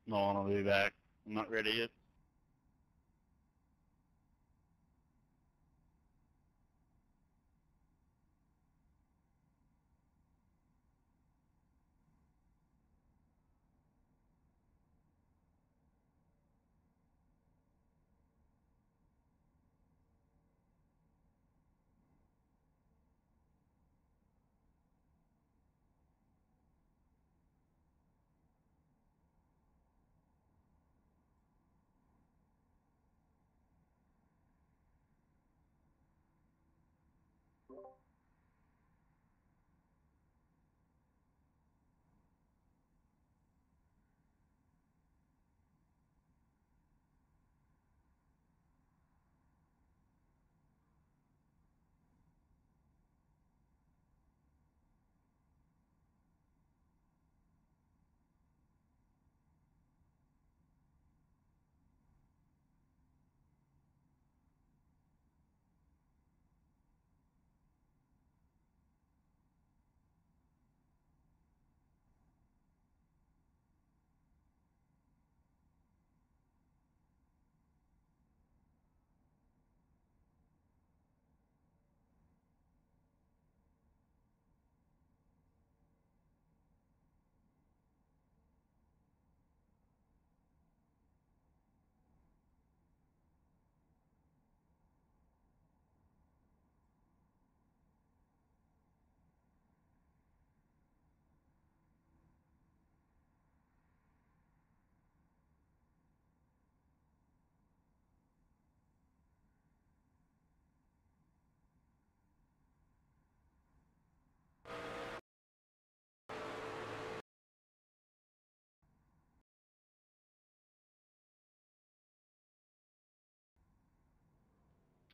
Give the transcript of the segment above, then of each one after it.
No, I'll be back. I'm not ready yet.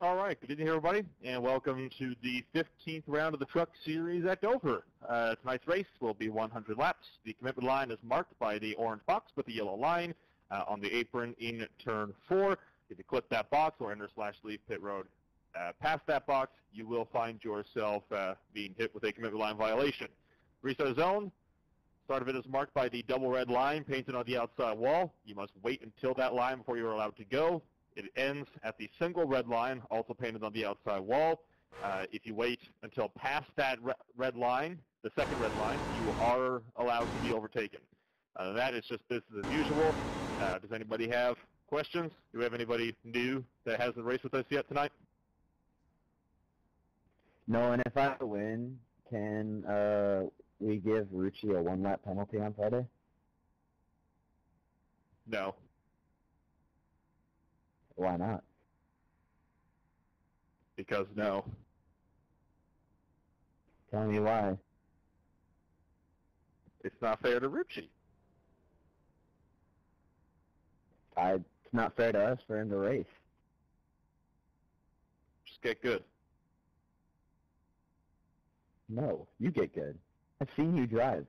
All right, good evening, everybody, and welcome to the 15th round of the Truck Series at Dover. Tonight's race will be 100 laps. The commitment line is marked by the orange box with the yellow line on the apron in turn 4. If you click that box or enter/leave pit road past that box, you will find yourself being hit with a commitment line violation. Restart zone. Start of it is marked by the double red line painted on the outside wall. You must wait until that line before you are allowed to go. It ends at the single red line, also painted on the outside wall. If you wait until past that red line, the second red line, you are allowed to be overtaken. That is just business as usual. Does anybody have questions? Do we have anybody new that hasn't raced with us yet tonight? No, and if I win, can we give Rucci a 1-lap penalty on Friday? No. Why not? Because no. Tell me why. It's not fair to Rucci. It's not fair to us for him to race. Just get good. No, you get good. I've seen you drive.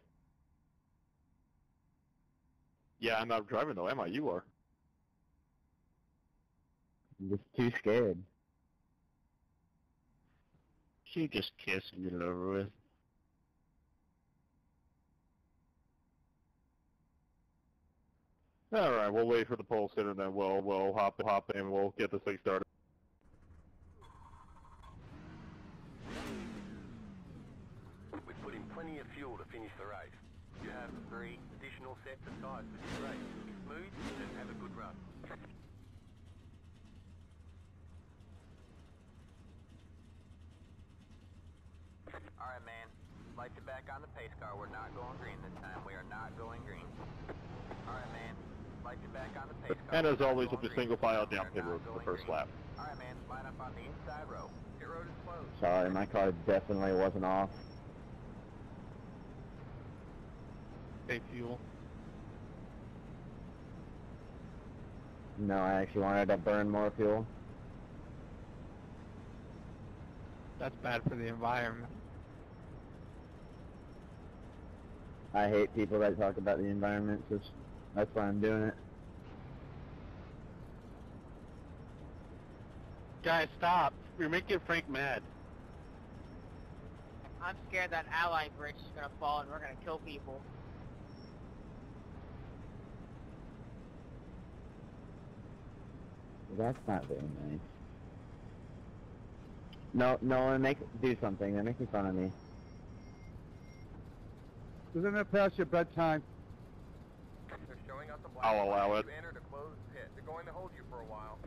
Yeah, I'm not driving though, am I? You are. I'm just too scared. She just kiss and get it over with. All right, we'll wait for the pole sitter, and then we'll hop in and we'll get this thing started. We put in plenty of fuel to finish the race. You have 3 additional sets of tyres for this race. Be smooth and have a good run. Alright, man. Lights are back on the pace car. We're not going green this time. We are not going green. Alright, man. Lights are back on the pace car. And as always, we'll be single file down pit road for the first lap. Alright, man. Line up on the inside row. Pit road is closed. Sorry, my car definitely wasn't off. Hey, fuel. No, I actually wanted to burn more fuel. That's bad for the environment. I hate people that talk about the environment, so that's why I'm doing it. Guys, stop. You're making Frank mad. I'm scared that Ally Bridge is gonna fall and we're gonna kill people. That's not very nice. No, do something. They're making fun of me. Isn't it past your bedtime? They're showing us a black I'll allow flag. it. You entered a closed pit. They're going to hold you for a while.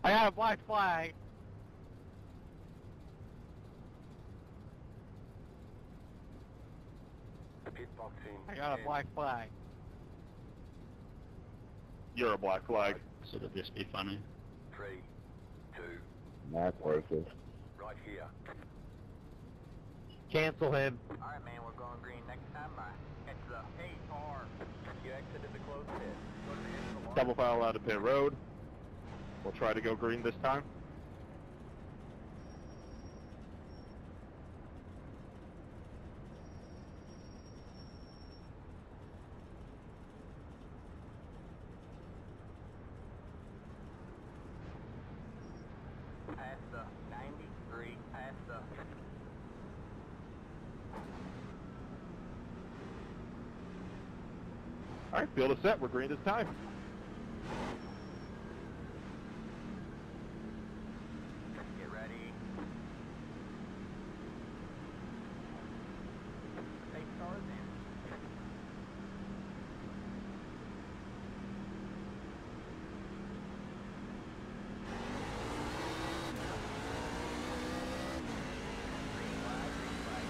I got a black flag. Pit box in. I got a 10, black flag. You're a black flag. So it'll just be funny. 3, 2, That's racist. right here. Cancel him. Alright, man, we're going green next time. It's the AR. You exited the closed pit. Go to the end of the line. Double file out of pit road. We'll try to go green this time. Past the 93, past the... Alright, field is set. We're green this time. Get ready. Pace cars in. Green flag, green flag.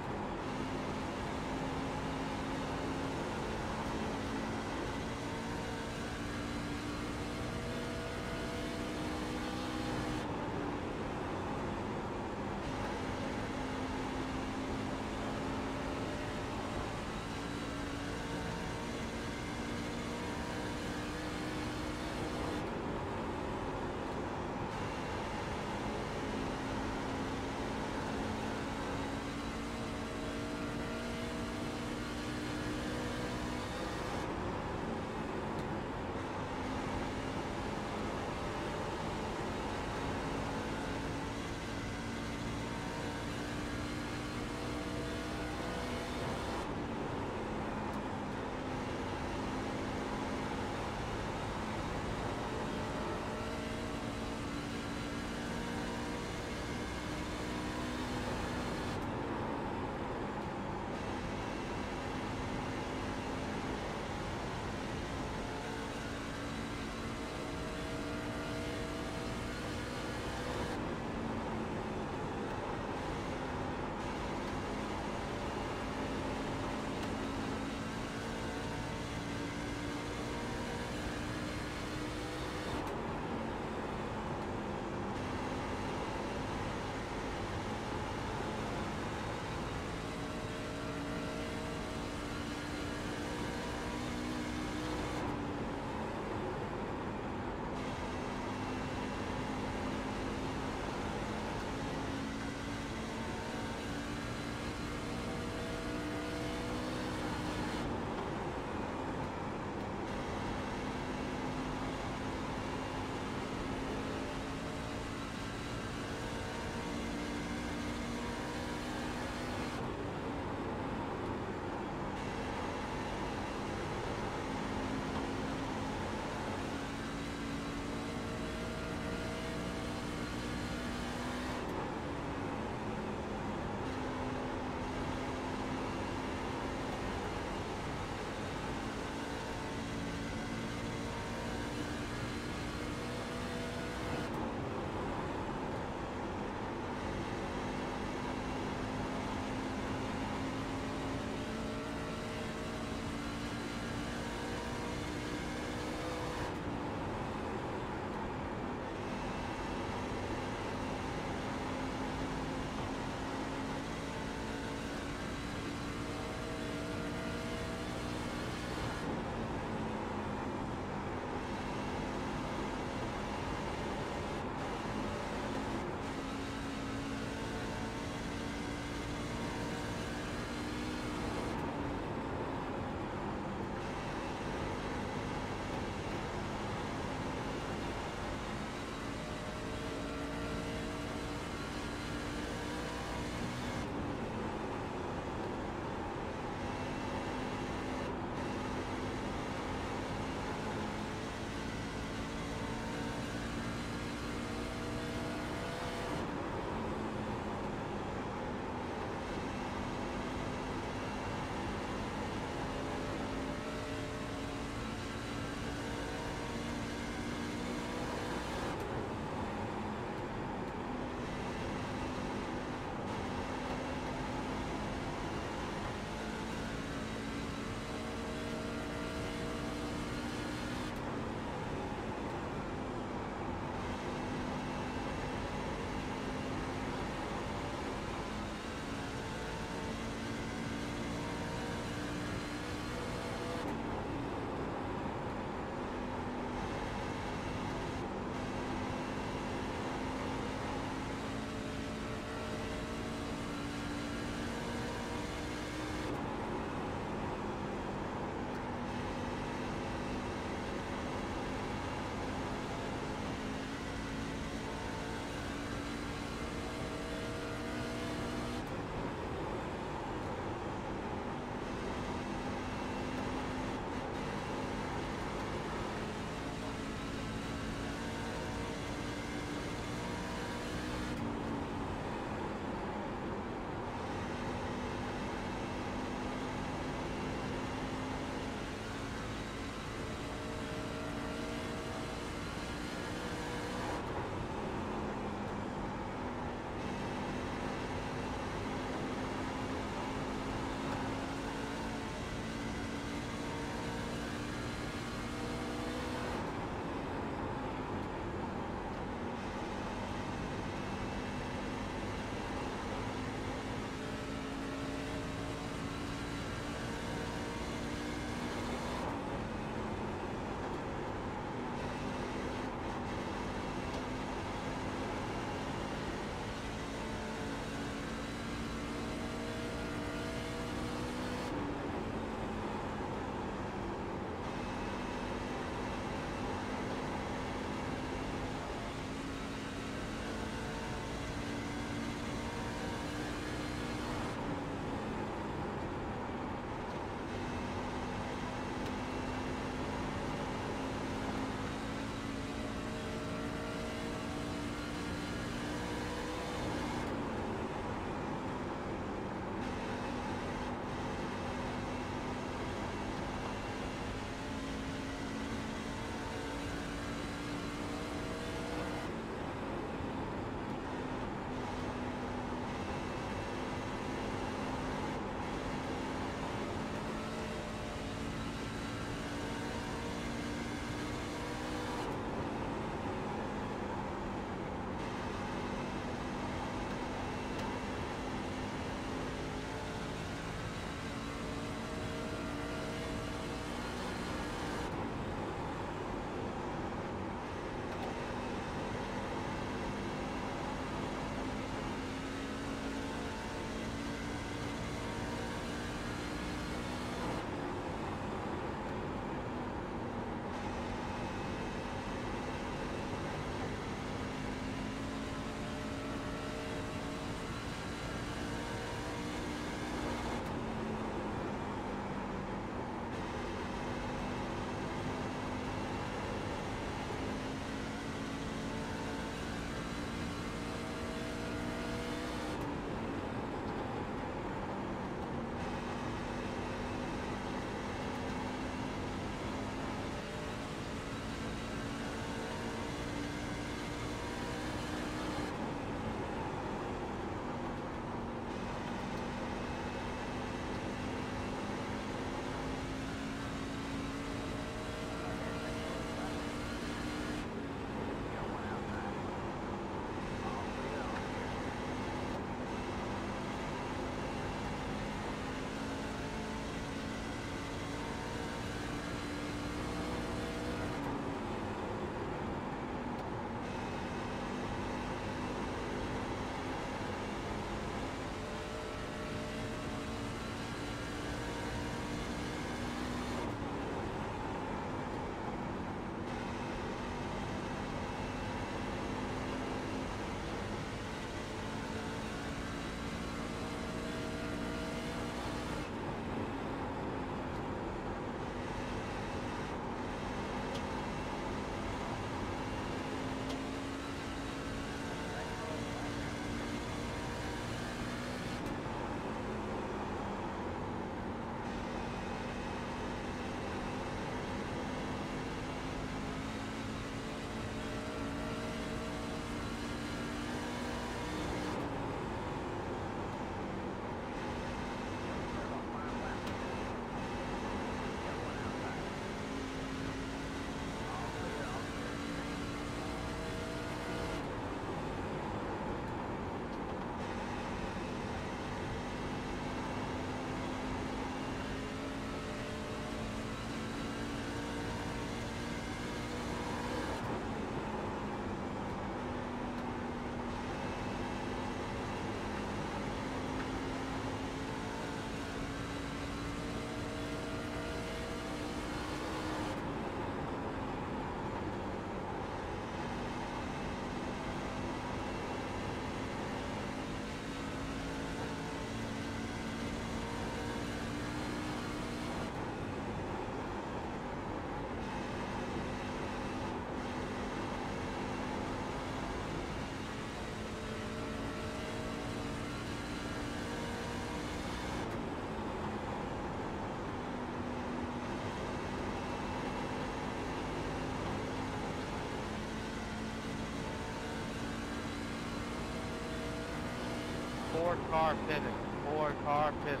4-car pivot. 4-car pivot.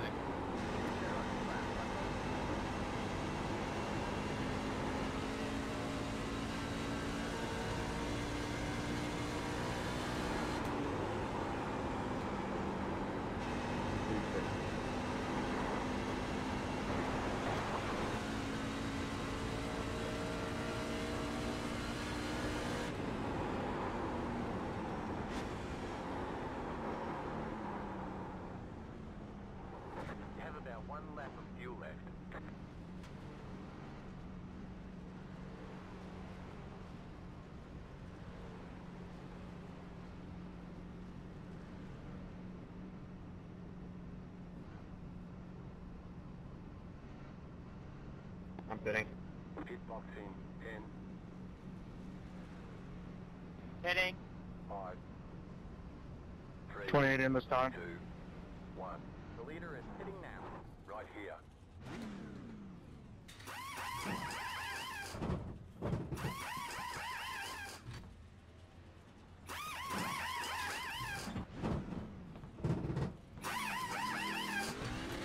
You have about 1 lap of fuel left. I'm pitting. Pit box in 10, Hitting. 5, 3, 28 in this time. 2, 1. The leader is hitting now. Right here.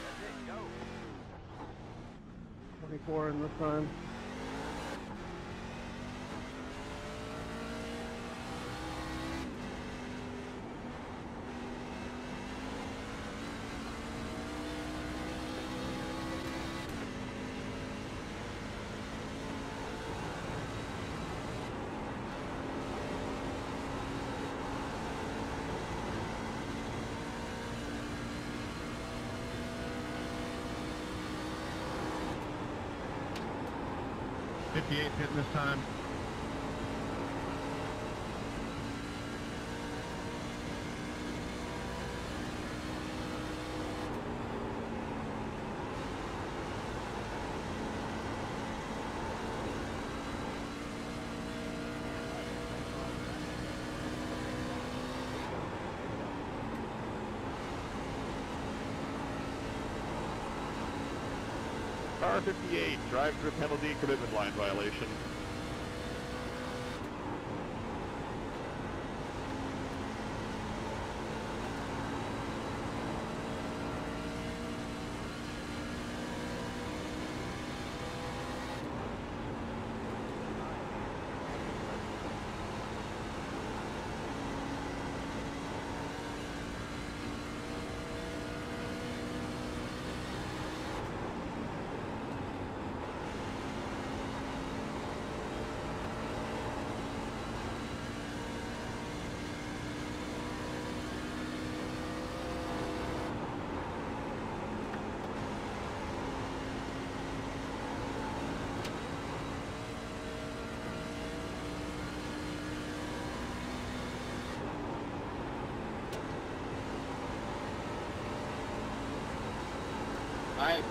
That's it, go. 24 in this time. Hitting this time. Car 58, drive-through penalty, commitment line violation. Alright.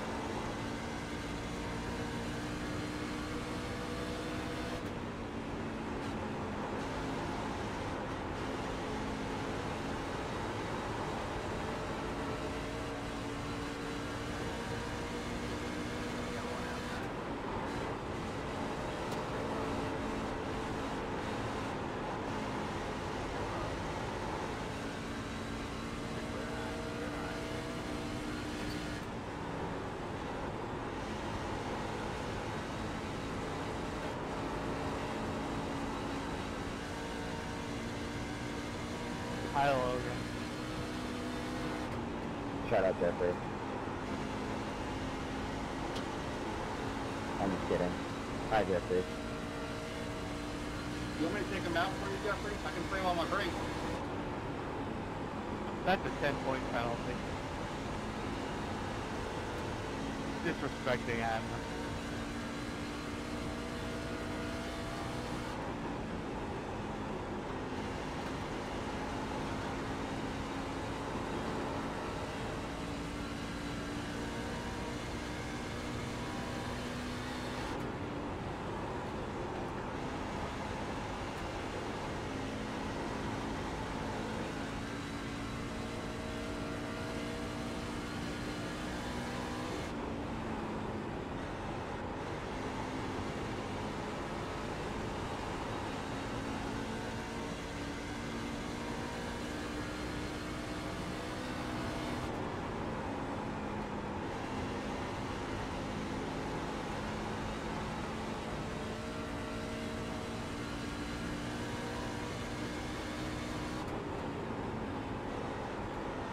Hi, Logan. Shout out Jeffrey. I'm just kidding. Hi Jeffrey. You want me to take him out for you, Jeffrey? I can play him on my break. That's a 10-point penalty. Disrespecting him.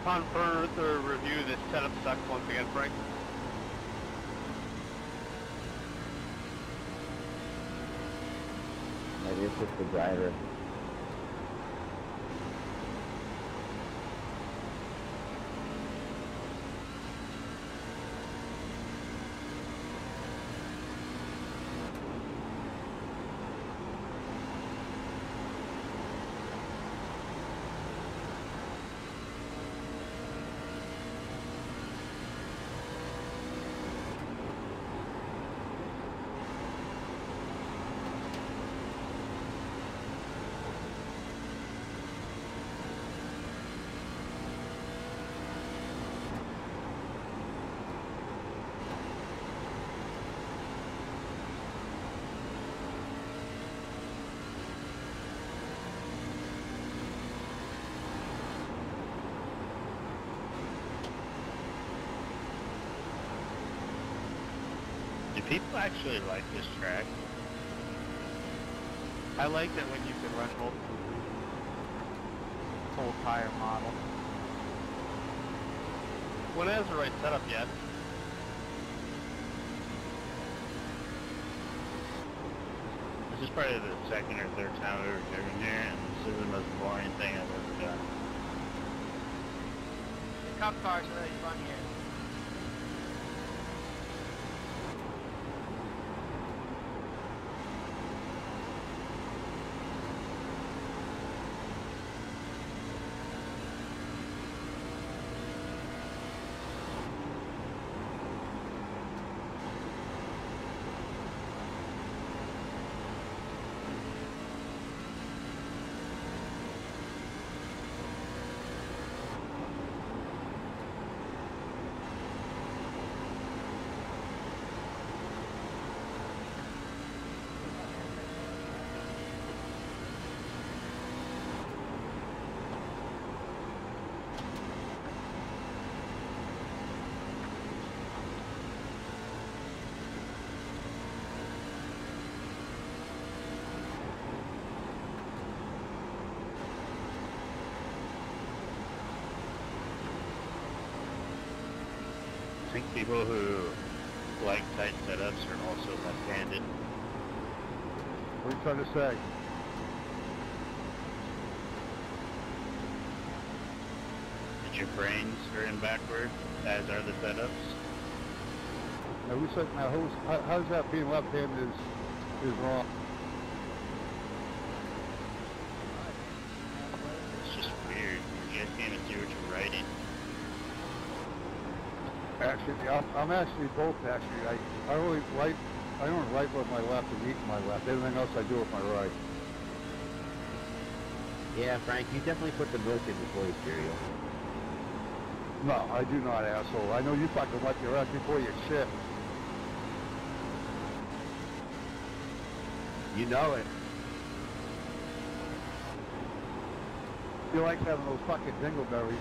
Upon further review, this setup sucks once again, Frank. Maybe it's just the driver. Do people actually like this track? I like that when you can run multiple full tire model. When it has the right setup yet. This is probably the second or third time we've ever driven here, and this is the most boring thing I've ever done. The cup cars are really fun here. I think people who like tight setups are also left-handed. What are you trying to say? That your brains are in backward, as are the setups. Now, who said, now how's that being left-handed is wrong? It's just weird. You guys can't even see what you're writing. Actually, I'm actually both. Actually, I only write. I don't write with my left and eat with my left. Everything else I do with my right. Yeah, Frank, you definitely put the milk in before your cereal. No, I do not, asshole. I know you fucking wipe your ass before you shit. You know it. You like having those fucking dingleberries.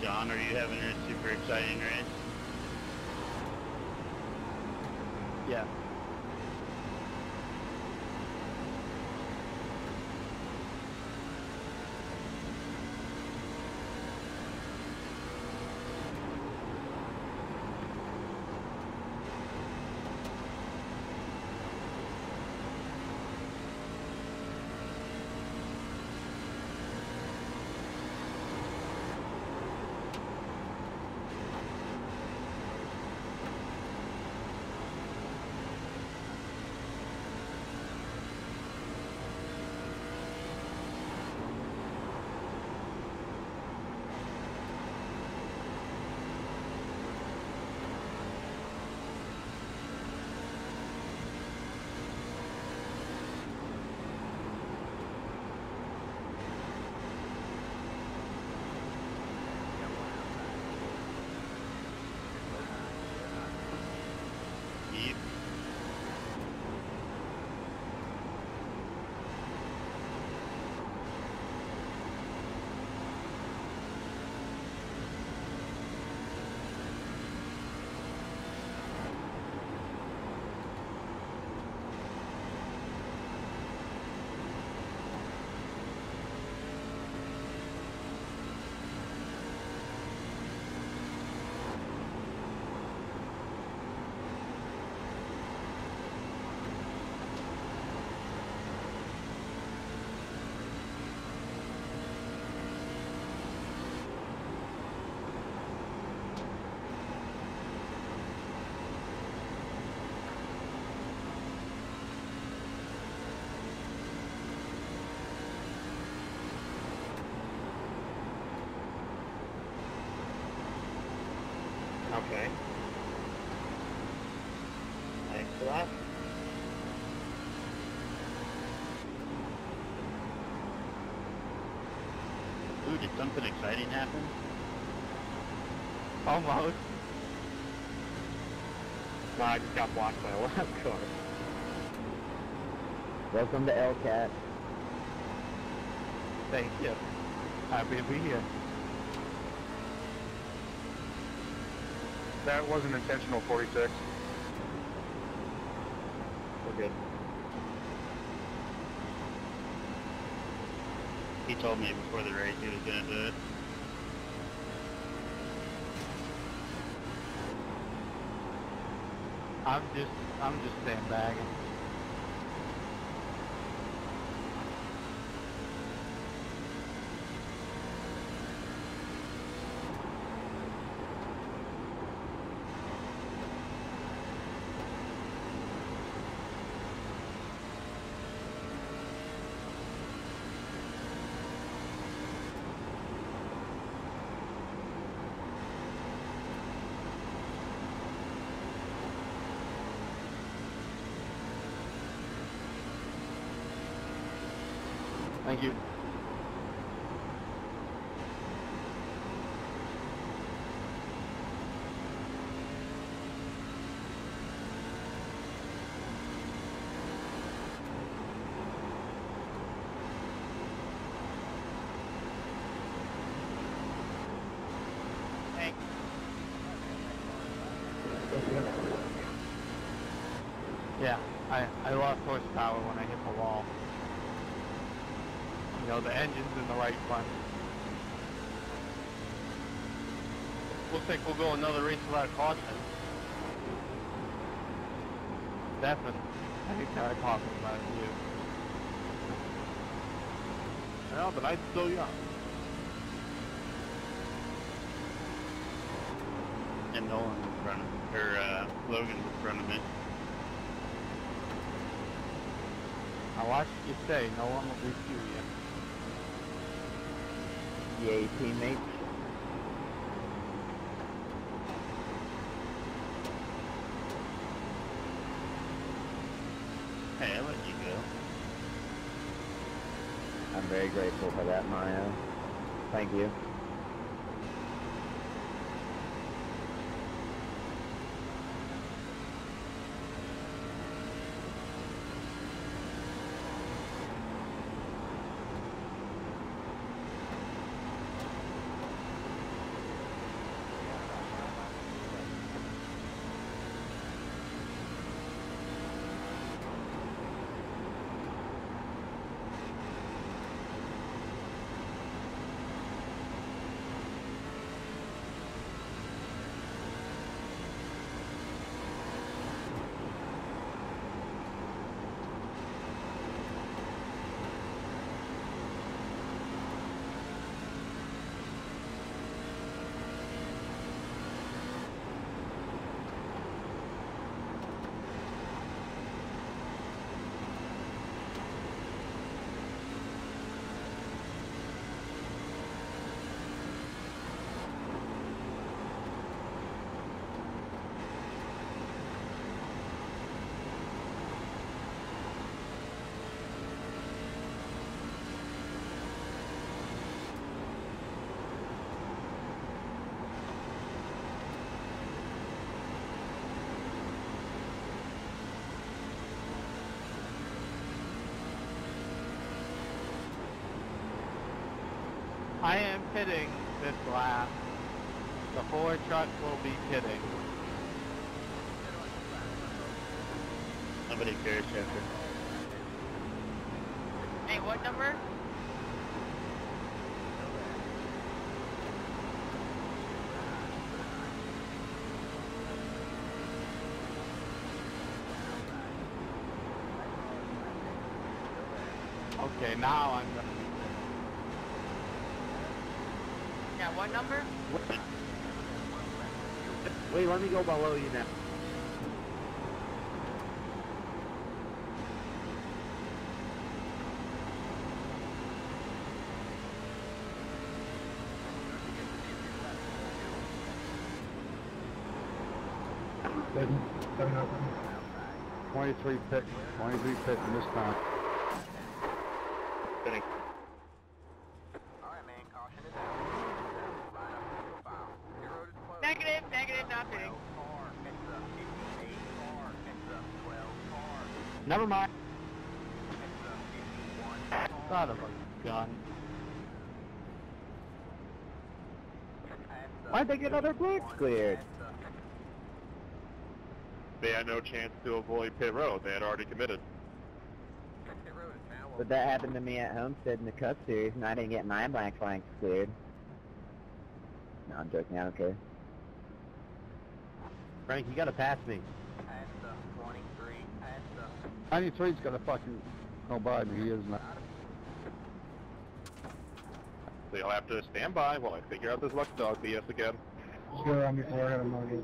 John, are you having a super exciting race? Yeah. lap. Ooh, did something exciting happen? Almost. No, I just got blocked by a lap car. Welcome to LTAC. Thank you. Happy to be here. That wasn't intentional, 46. We're good. He told me before the race he was gonna do it. I'm just sandbagging. Thank you. Thanks. Yeah, I lost horsepower when I hit the wall. You know, the engine's in the right front. Looks like we'll go another race without caution. Definitely. I think I'm talking about you. Well, the night's still young. And Nolan's in front of me, or Logan's in front of me. I watched you say no one will refuse you. Yay, teammates. Hey, I let you go. I'm very grateful for that, Mario. Thank you. I am pitting this lap. The Ford truck will be pitting. Nobody cares, Chester. Hey, what number? Okay, now I'm gonna. Yeah, what number? Wait, let me go below you now. 23 pitting this time. Fitting. Alright, man, caution is out. Line up to the file. Your road is closed. Negative, not fitting. 12 car, heads up. 58 car, heads up. 12 car, Never mind. heads up. 51 car. Son of a gun. Why'd they get other brakes cleared? They had no chance to avoid pit road. They had already committed. But that happened to me at Homestead in the Cup Series, and I didn't get my black flanks cleared. No, I'm joking, I don't care. Frank, you gotta pass me. 23, 93's gonna fucking go by me, he is not. So you'll have to stand by while I figure out this lucky dog BS again. Sure, I'm before I got a mortgage.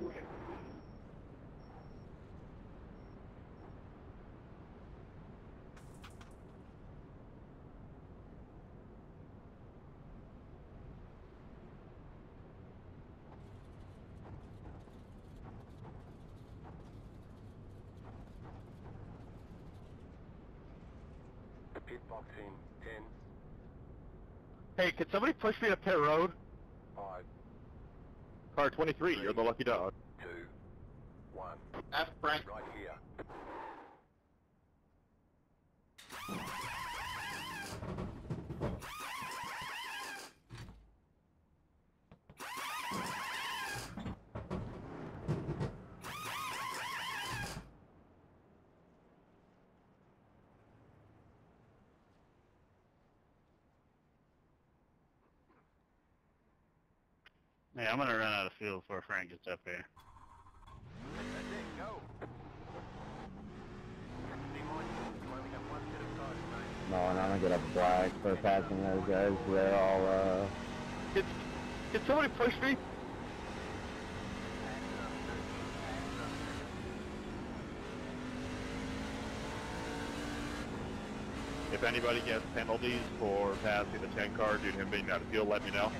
Pit box in 10, Hey, could somebody push me to pit road? 5, Car 23, you're the lucky dog. 2, 1. That's Frank. Right here. Hey, I'm gonna run out of fuel before Frank gets up here. that's it, go. No, and I'm gonna get a black for passing those guys. They're all, Could somebody push me? If anybody gets penalties for passing the 10 car due to him being out of fuel, let me know.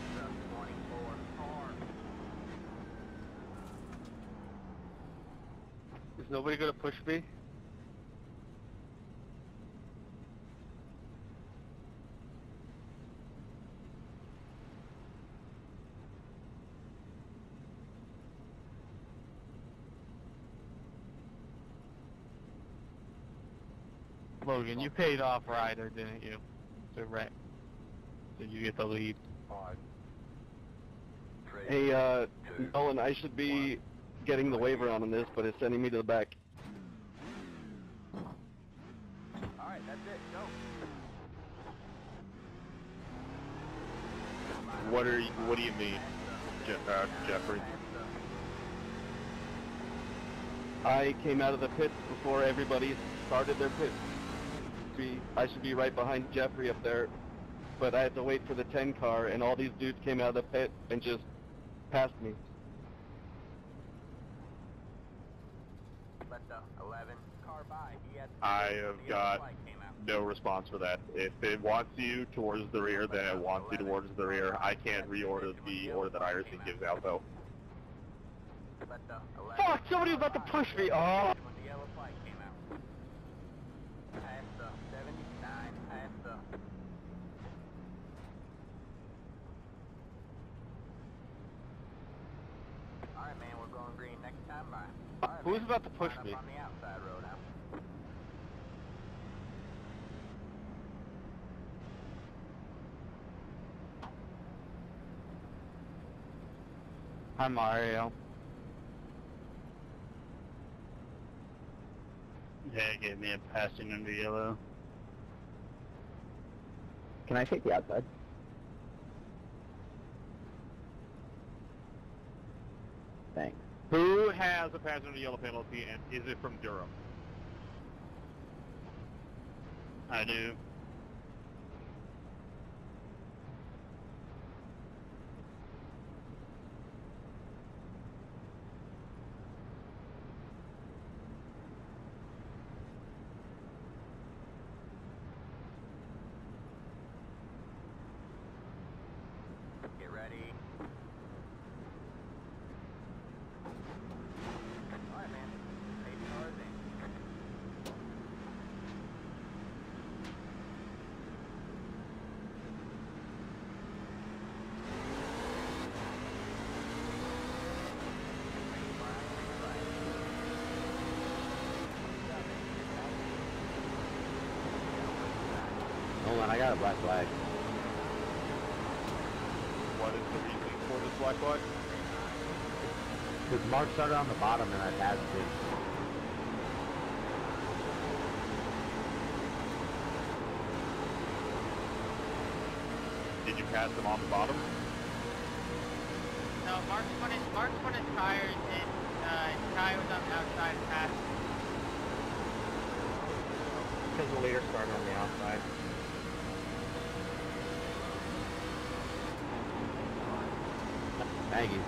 Is nobody gonna push me? Logan, you paid off Ryder, didn't you? To rent. So you get the lead. 5, 3, Hey, 2, Nolan, I should be getting the waiver on this, but it's sending me to the back. Alright, that's it, go. What do you mean, Jeffrey? I came out of the pits before everybody started their pit. I should be right behind Jeffrey up there, but I had to wait for the 10 car, and all these dudes came out of the pit and just passed me. Let the 11 car by. He had I have got no response for that. If it wants you towards the rear, then it wants you towards the rear. I can't reorder the order that Iverson gives out, though. Let the 11 Fuck! Somebody's about to push me! Oh! when the yellow flag came out. Past the 79, past the... Alright, man, we're going green next time by. Alright, Who's man, about to push line me? up on the outside road now. Hi, Mario. Yeah, it gave me a passing under yellow. can I take the outside? Thanks. Who has a passenger yellow penalty, and is it from Durham? I do. Get ready. Alright, man. 8 cars in. Hold on, I got a black flag. What is the reasoning for this black flag? Because Mark started on the bottom and I passed it. Did you pass him on the bottom? No, Mark's put his tires in, his tire was on the outside and passed. Because the leader started on the outside. Thank you.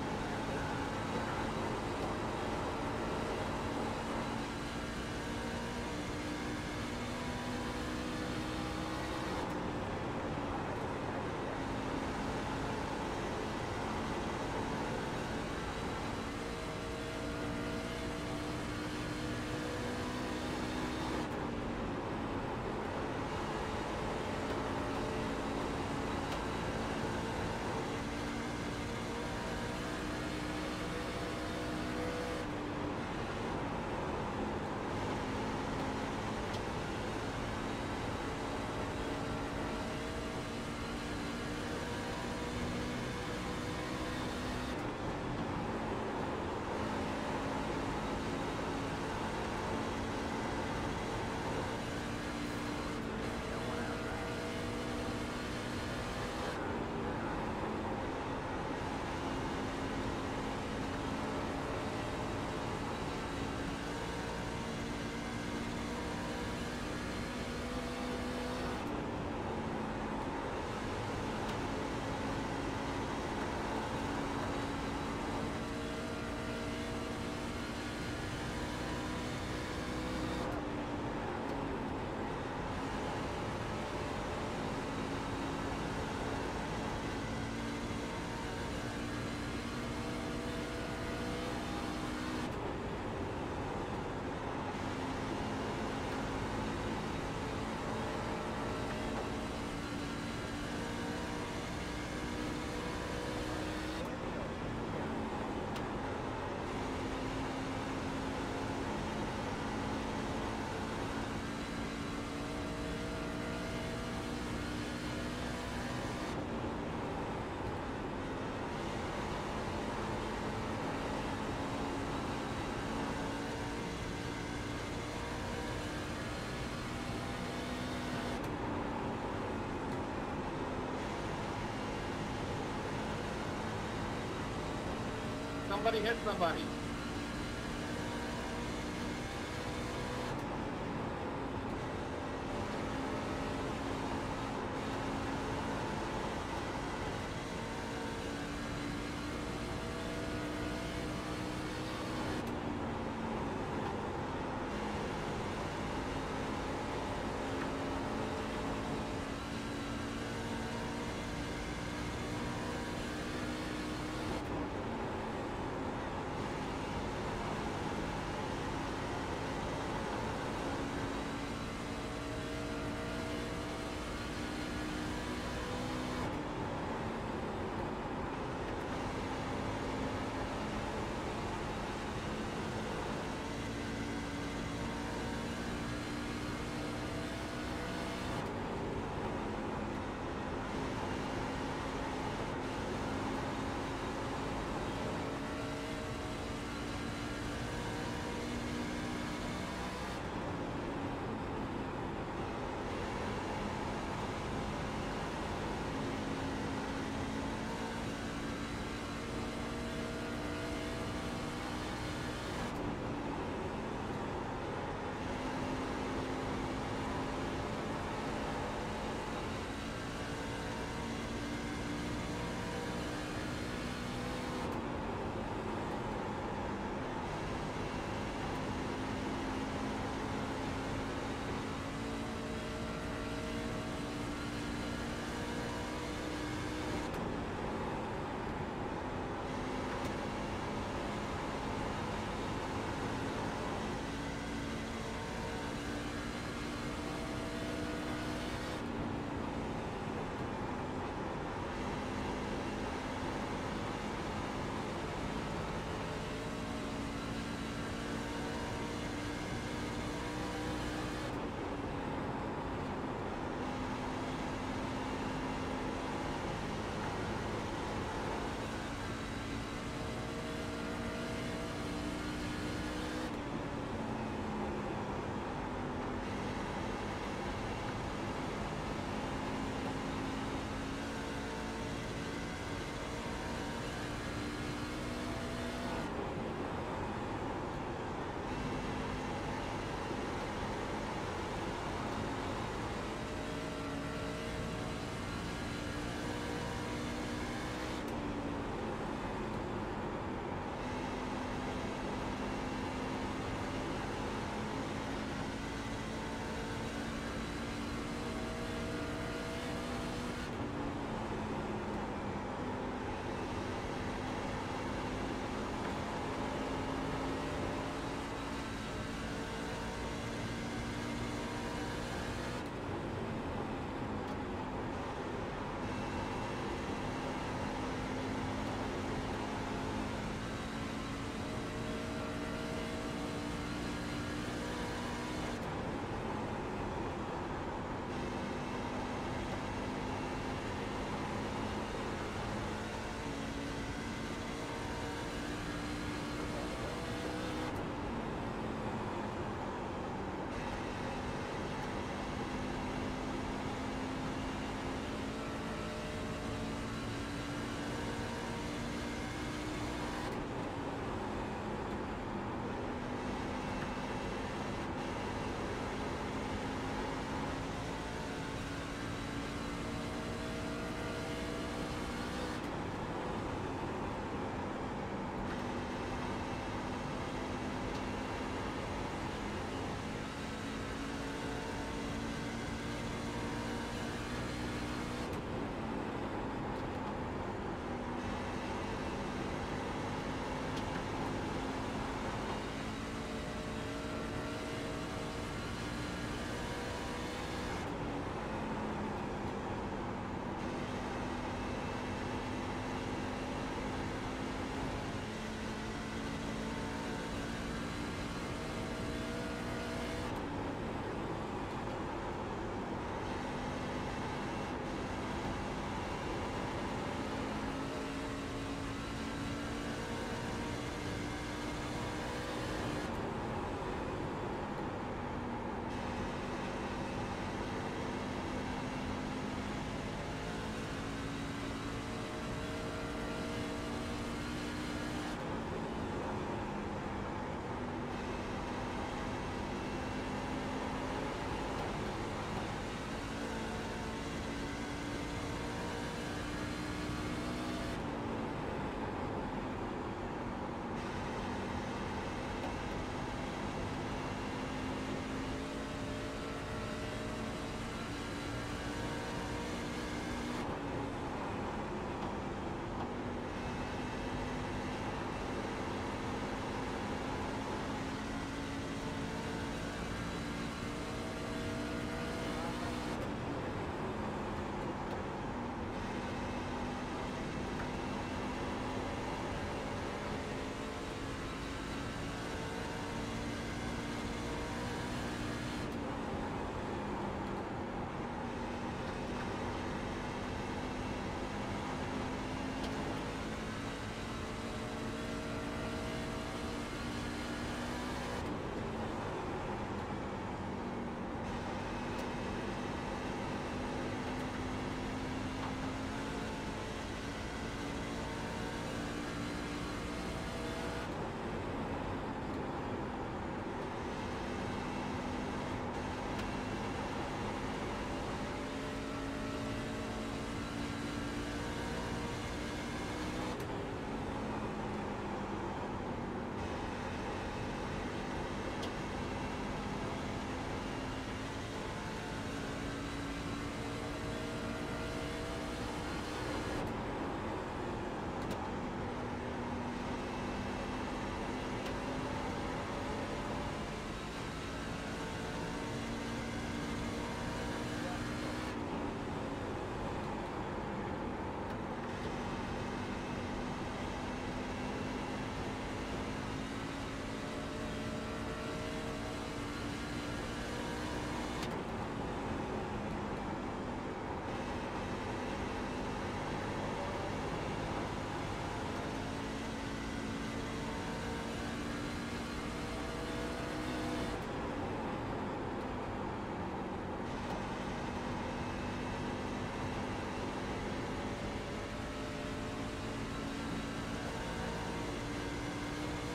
Somebody hit somebody.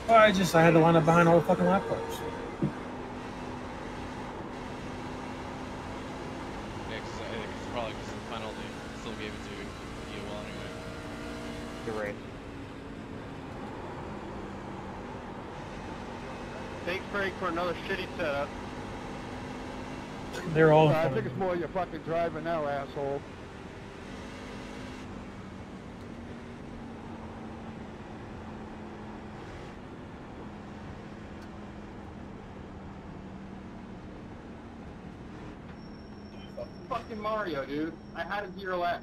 Well, I had to line up behind all the fucking lap cars. Yeah, because I think it's probably because the penalty still gave it to you well anyway. You're right. Thanks, Frank, for another shitty setup. They're all. I think it's more your fucking driving now, asshole. Fucking Mario, dude. I had a 0 lap.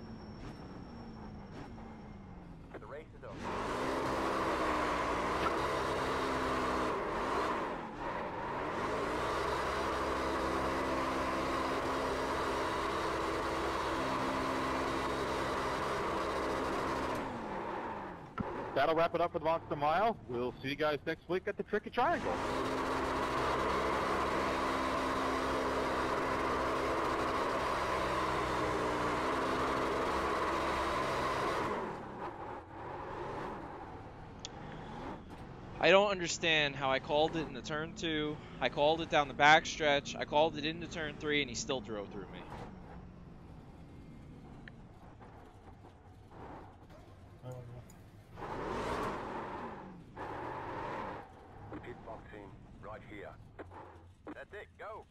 The race is over. That'll wrap it up for the Monster Mile. We'll see you guys next week at the Tricky Triangle. I don't understand how I called it in the turn 2, I called it down the back stretch, I called it into turn 3, and he still drove through me. Pit box in, right here. That's it. Go.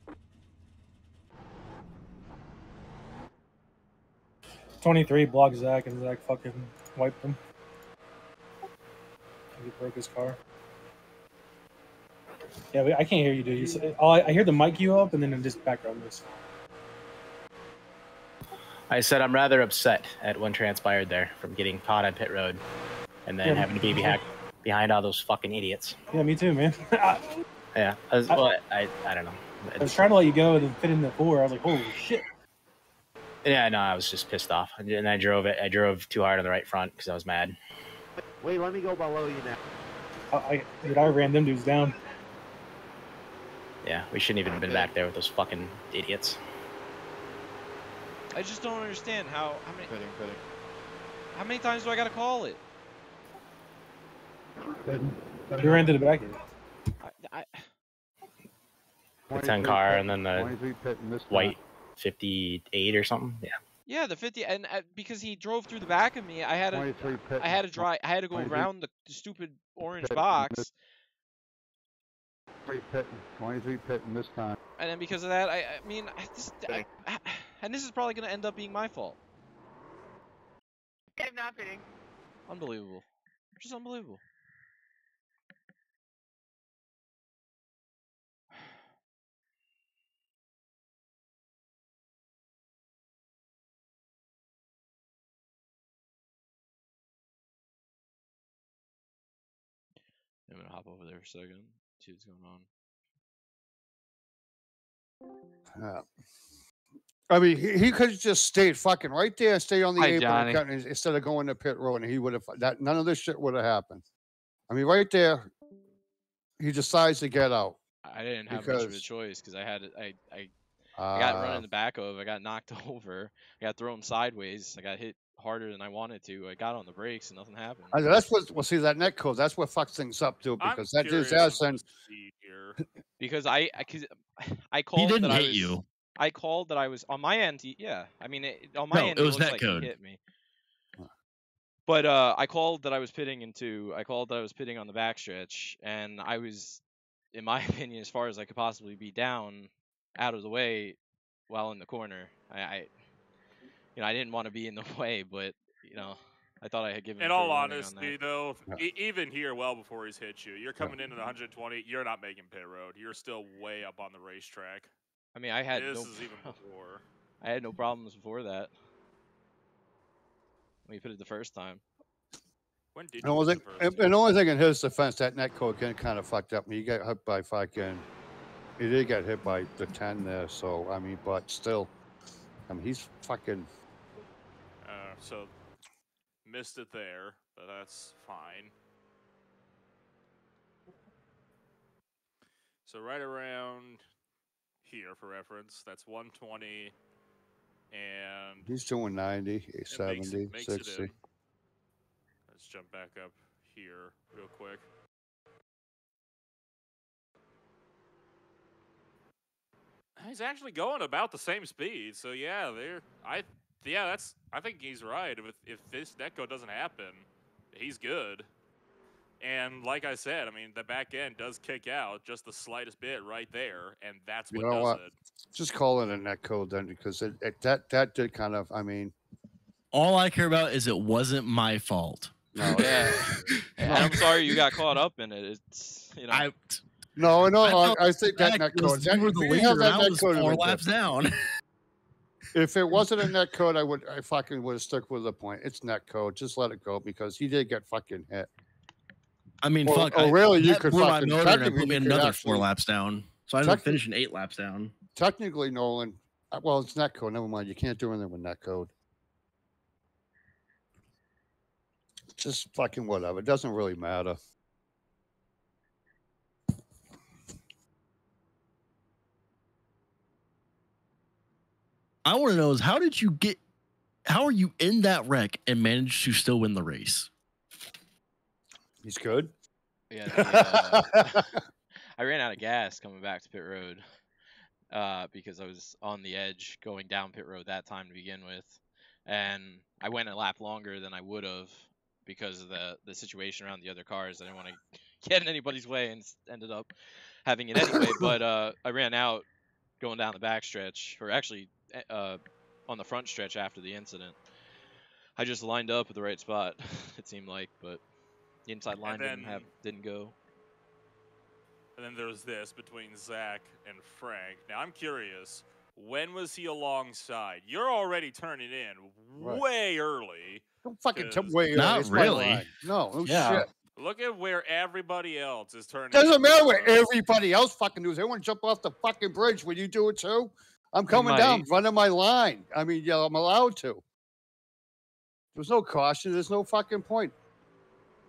23 blocked Zach, and Zach fucking wiped him. He broke his car. Yeah, I can't hear you, dude. I hear the mic you up, and then just background noise. I said I'm rather upset at what transpired there from getting caught on pit road and then having to be behind all those fucking idiots. Yeah, me too, man. Yeah, I don't know. I was trying to let you go and then fit in the 4. I was like, holy shit. Yeah, no, I was just pissed off, and I drove too hard on the right front because I was mad. Wait, let me go below you now. I ran them dudes down. Yeah, we shouldn't even have been back there with those fucking idiots. I just don't understand how many times do I gotta call it? You ran to the back end. The 10 car and then the 23 pit in this white 58 or something. Yeah. Yeah, the 50, and because he drove through the back of me, I had to go around the stupid orange box. 23 pitting this time. And then because of that, I mean, and this is probably going to end up being my fault. I'm not fitting. Unbelievable. Just unbelievable. I'm going to hop over there for a second, see what's going on. Yeah. I mean, he could have just stayed fucking right there and stayed on the apron instead of going to pit road, and he would have none of this shit would have happened. I mean, right there, he decides to get out. I didn't have much of a choice because I got run in the back of, I got knocked over, I got thrown sideways, I got hit harder than I wanted to. I got on the brakes and nothing happened. That's what see that net code. That's what fucks things up too, because that is because I called. He didn't that hit I was, you. I called that I was on my end. Yeah, I mean on my end it was looks net like code. he hit me. But I called that I was pitting on the backstretch, and I was, in my opinion, as far as I could possibly be down, out of the way, while in the corner. I didn't want to be in the way, but I thought I had given. In all honesty, though, even here, well before he's hit you, you're coming in at 120. You're not making pit road. You're still way up on the racetrack. I mean, I had this is even before. I had no problems before that. When you put it the first time. When did you put it the first time? And the only thing in his defense, that net code kind of fucked up. He got hit by fucking. He did get hit by the 10 there, so I mean, but still, I mean, he's fucking. So missed it there, but that's fine. So right around here, for reference, that's 120, and he's doing 90, 70, 60. Let's jump back up here real quick. he's actually going about the same speed. So yeah, I think he's right. If this netcode doesn't happen, he's good. And like I said, I mean, the back end does kick out just the slightest bit right there, and that's You what know does what? it. Just call it a netcode then, because that did kind of. I mean, all I care about is it wasn't my fault. No. Yeah. And I'm sorry you got caught up in it. It's No, I think that netcode. You were the leader, and I was 4 laps down. If it wasn't a netcode, I fucking would have stuck with the point. It's netcode. Just let it go because he did get fucking hit. I mean, really, you that could blew my fucking motor and technically put me you could another actually- 4 laps down. So I ended up finishing 8 laps down. Technically, Nolan. Well, it's netcode. Never mind. You can't do anything with netcode. Just fucking whatever. It doesn't really matter. I want to know is how are you in that wreck and manage to still win the race? He's good. Yeah. I ran out of gas coming back to pit road because I was on the edge going down pit road that time to begin with, and I went a lap longer than I would have because of the situation around the other cars. I didn't want to get in anybody's way and ended up having it anyway. But I ran out going down the back stretch, or actually on the front stretch after the incident. I just lined up at the right spot, it seemed like, but the inside line didn't go. And then there's this between Zach and Frank. Now I'm curious, when was he alongside? You're already turning in way early. Don't fucking tell way early. Not It's my really. line. No, Yeah. shit. Look at where everybody else is turning. Doesn't matter what everybody else fucking does. They want to jump off the fucking bridge. Will you do it too? I'm coming down, running my line. I mean, yeah, I'm allowed to. There's no caution. There's no fucking point.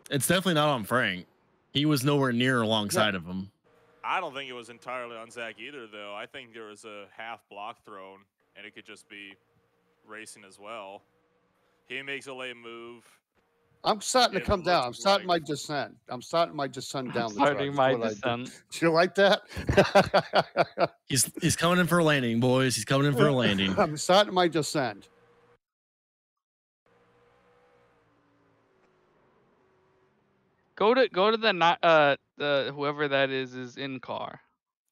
It's definitely not on Frank. He was nowhere near alongside of him. I don't think it was entirely on Zach either, though. I think there was a half block thrown, and it could just be racing as well. He makes a late move. I'm starting to come down. I'm starting my descent. I'm starting my descent down the track. Starting my descent. Do you like that? He's coming in for a landing, boys. He's coming in for a landing. I'm starting my descent. Go to the whoever that is in car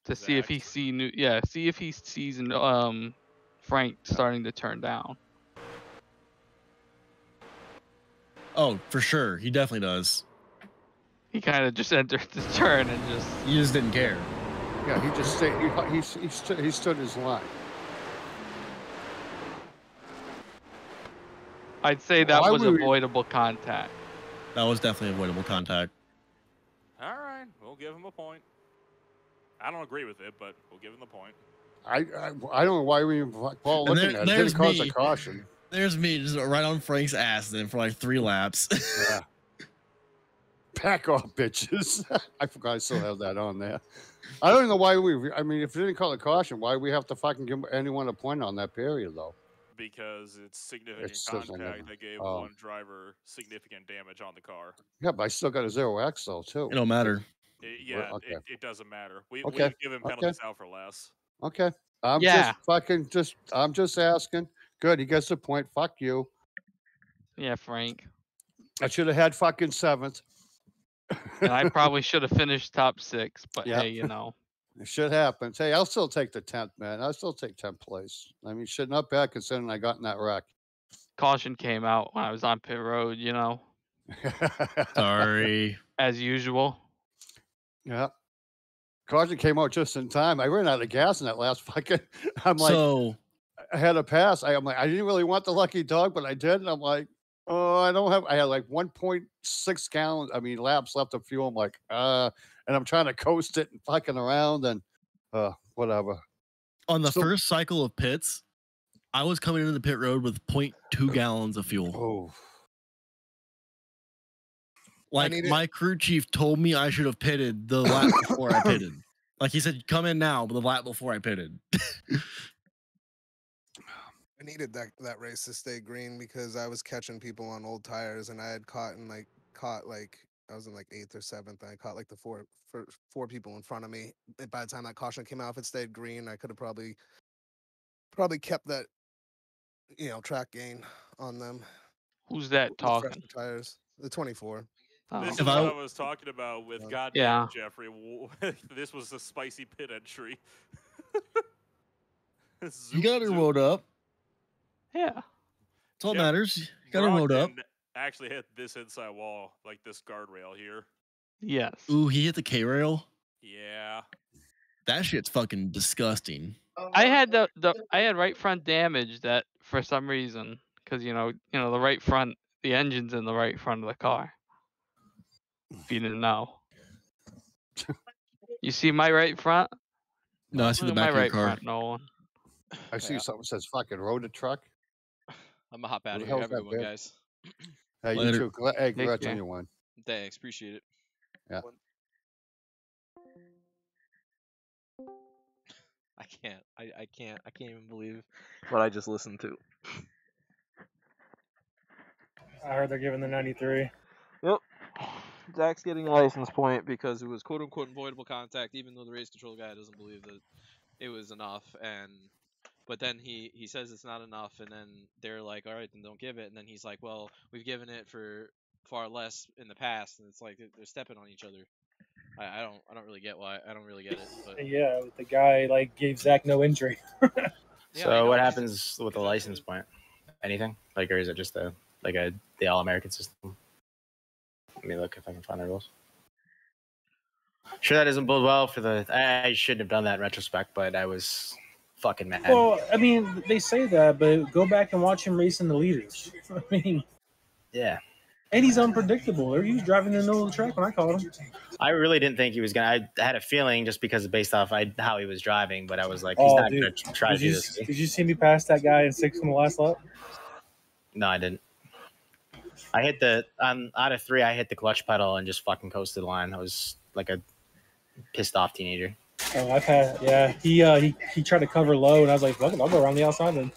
to see if he see if he sees Frank starting to turn down. Oh, for sure. He definitely does. He kind of just entered the turn and he just didn't care. Yeah, he just stayed. He stood his line. I'd say that was avoidable contact. That was definitely avoidable contact. All right, we'll give him a point. I don't agree with it, but we'll give him the point. I don't know why we Paul looking at it. Didn't cause a caution. There's me just right on Frank's ass then for like 3 laps. Yeah. Back off, bitches. I forgot I still have that on there. I don't know why I mean, if they didn't call a caution, why we have to fucking give anyone a point on that period, though? Because it's significant contact that gave one driver significant damage on the car. Yeah, but I still got a 0x, though, too. It don't matter. It doesn't matter. We've given penalties out for less. Okay. I'm just asking. Good, he gets a point. Fuck you. Yeah, Frank. I should have had fucking 7th. And I probably should have finished top 6, but hey, you know. It should happen. Hey, I'll still take the 10th, man. I'll still take 10th place. I mean, shit, not bad considering I got in that wreck. Caution came out when I was on pit road, you know. Sorry. As usual. Yeah. Caution came out just in time. I ran out of gas in that last fucking. I'm like, I had a pass. I'm like, I didn't really want the lucky dog, but I did. And I'm like, oh, I had like 1.6 gallons, laps left of fuel. I'm like, and I'm trying to coast it and fucking around and whatever. On the first cycle of pits, I was coming into the pit road with 0.2 gallons of fuel. Oh. Like my crew chief told me I should have pitted the lap before I pitted. Like he said, come in now, but the lap before I pitted. I needed that race to stay green because I was catching people on old tires and I had caught I was in like 8th or 7th, and I caught like the four people in front of me. And by the time that caution came out, if it stayed green, I could have probably kept that track gain on them. Who's that The fresher talking? tires, the 24. This If is what I I was talking about with goddamn Yeah. Jeffrey. This was a spicy pit entry. you got her rolled up. Yeah. That's all Jeff matters. You got her rolled up. Brogdon actually hit this inside wall, like this guardrail here. Yes. Ooh, he hit the K rail. Yeah. That shit's fucking disgusting. I had I had right front damage that for some reason, because you know the right front, the engine's in the right front of the car. If you didn't know, you see my right front. No, I see the Look at back my of your right car. front, Nolan. I see something that says fucking road a truck. I'm gonna hop out Who of the here. hell's Have a that good one, bid? guys. Hey, you Later. too. Hey, Take congrats care. on your win. Thanks, appreciate it. Yeah. I can't even believe what I just listened to. I heard they're giving the 93. Yep. Zach's getting a license point because it was quote unquote avoidable contact, even though the race control guy doesn't believe that it was enough. But then he says it's not enough, and then they're like, all right, then don't give it. And then he's like, well, we've given it for far less in the past, and it's like they're stepping on each other. I don't really get why. I don't really get it. But Yeah, the guy like gave Zach no injury. So what happens with the license point? Anything? Like, or is it just the All American system? Let me look if I can find the rules. Sure, that doesn't bode well for the. I shouldn't have done that in retrospect, but I was fucking mad. Well, I mean, they say that, but go back and watch him racing the leaders. I mean, yeah. And he's unpredictable. He was driving in the middle of the track when I caught him. I really didn't think he was gonna. I had a feeling just because based off how he was driving, but I was like, he's not gonna try to do this. Did you see me pass that guy in 6th on the last lap? No, I didn't. I hit out of 3, I hit the clutch pedal and just fucking coasted the line. I was like a pissed off teenager. Oh, I've had, yeah. He tried to cover low, and I was like, fuck it, I'll go around the outside then.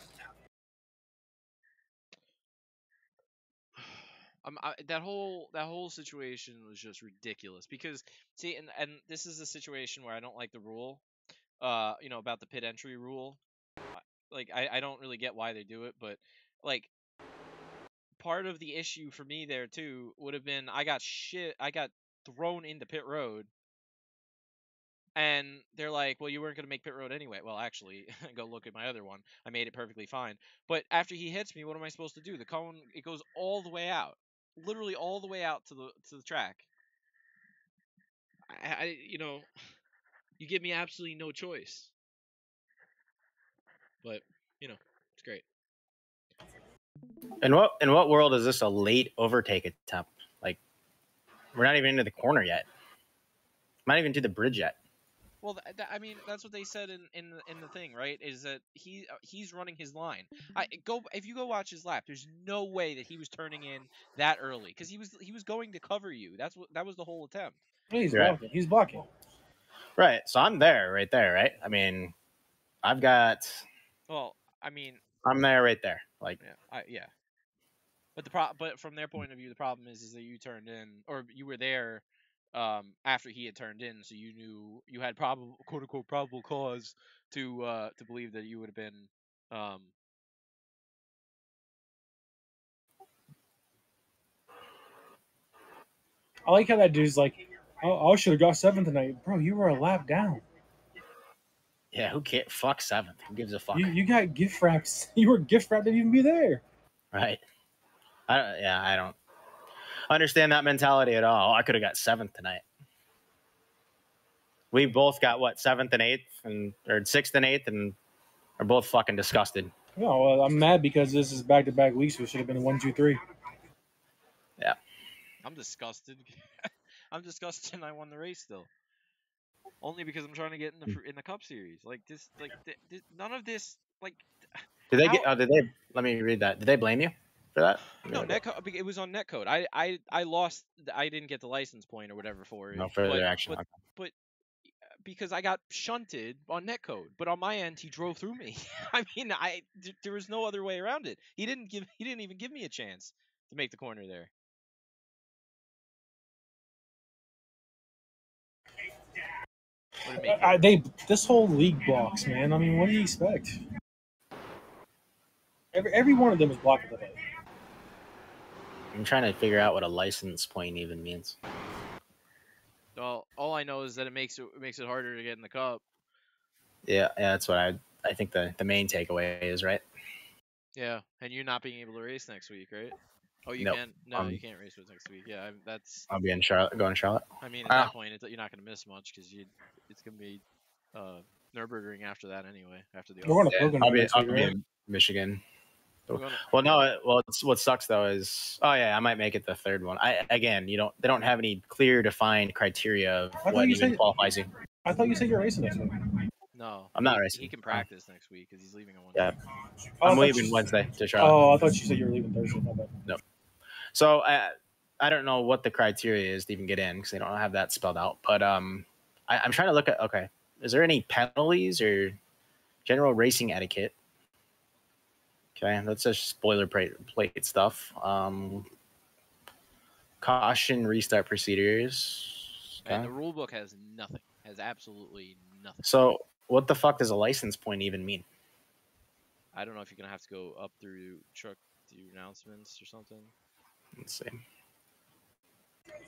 That whole situation was just ridiculous because see, and this is a situation where I don't like the rule, about the pit entry rule. Like I don't really get why they do it, but like part of the issue for me there too would have been I got thrown into pit road. And they're like, well, you weren't going to make pit road anyway. Well, actually, go look at my other one. I made it perfectly fine. But after he hits me, what am I supposed to do? The cone, it goes all the way out. Literally all the way out to the track. You give me absolutely no choice. But, it's great. In what world is this a late overtake attempt? Like, we're not even into the corner yet. Not even to the bridge yet. Well, I mean, that's what they said in the thing, right? Is that he's running his line. If you go watch his lap, there's no way that he was turning in that early because he was going to cover you. That was the whole attempt. He's blocking. He's blocking. Right. So I'm there, right there, right? I mean, I've got. Well, I mean. I'm there, right there. Like. Yeah. But but from their point of view, the problem is that you turned in, or you were there. After he had turned in, so you knew you had probable, quote unquote, probable cause to believe that you would have been. I like how that dude's like, oh, I should have got 7th tonight, bro. You were a lap down. Yeah, who cares? Fuck 7th. Who gives a fuck? You got gift wraps. You were gift wrapped to even be there. Right. I don't understand that mentality at all. I could have got 7th tonight. We both got what 7th and 8th, or 6th and 8th, and are both fucking disgusted. No, well, I'm mad because this is back-to-back weeks. We should have been 1, 2, 3. Yeah. I'm disgusted. I'm disgusted, and I won the race still. Only because I'm trying to get in the Cup Series. Like this, none of this. Like, did they did they? Let me read that. Did they blame you for that? No, netcode. It was on netcode. I lost. I didn't get the license point or whatever for it. No further action. But because I got shunted on netcode, but on my end he drove through me. I mean, there was no other way around it. He didn't even give me a chance to make the corner there. What did it make? This whole league blocks, man. I mean, what do you expect? Every one of them is blocked today. I'm trying to figure out what a license point even means. Well, all I know is that it makes it harder to get in the cup. Yeah, that's what I think the main takeaway is, right? Yeah, and you're not being able to race next week, right? Oh, you Nope. can't. No, you can't race with next week. Yeah, that's. I'll be in Charlotte, going to Charlotte. I mean, at that point, you're not going to miss much because it's going to be Nürburgring after that anyway. After the. I'll be in Michigan. Well, no. What sucks though is, I might make it the third one. They don't have any clear defined criteria of what even qualifies you. I thought you said you're racing next week. No, I'm not racing. He can practice next week because he's leaving on Wednesday. Yeah, I'm leaving Wednesday to Charlotte. Oh, I thought you said you were leaving Thursday. No. So I don't know what the criteria is to even get in because they don't have that spelled out. But I'm trying to look at, okay, is there any penalties or general racing etiquette? Okay, that's just boilerplate stuff. Caution restart procedures. Okay. And the rule book has nothing. Has absolutely nothing. So what the fuck does a license point even mean? I don't know if you're gonna have to go up through truck through announcements or something. Let's see.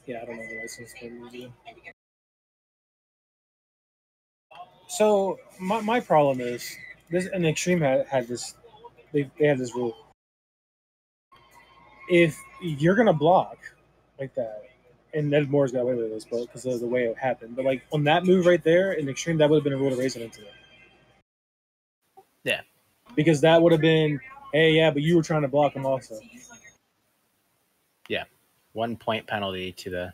Yeah, I don't know the license point either. So my problem is this. And Extreme had this. They had this rule. If you're gonna block like that, and Ned Moore's got away with this, but because of the way it happened. But like on that move right there in Extreme, that would have been a rule to race it into it. Yeah. Because that would have been, hey, yeah, but you were trying to block him also. Yeah. 1 point penalty to the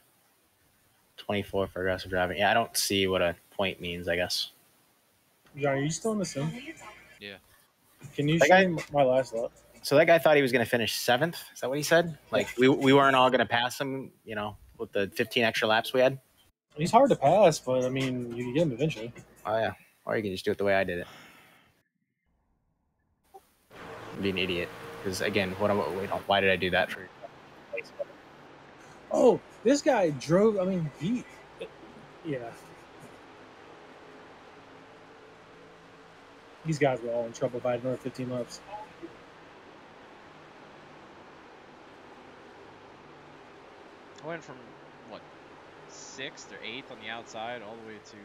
24 for aggressive driving. Yeah, I don't see what a point means, I guess. Johnny, are you still in the sim? Yeah. Can you show me my last lap? So that guy thought he was going to finish 7th. Is that what he said? Like we weren't all going to pass him, with the 15 extra laps we had? He's hard to pass, but I mean, you can get him eventually. Oh, yeah. Or you can just do it the way I did it. Be an idiot. Because, again, why did I do that? Oh, this guy drove, yeah. These guys were all in trouble if I had another 15 laps. I went from, 6th or 8th on the outside all the way to...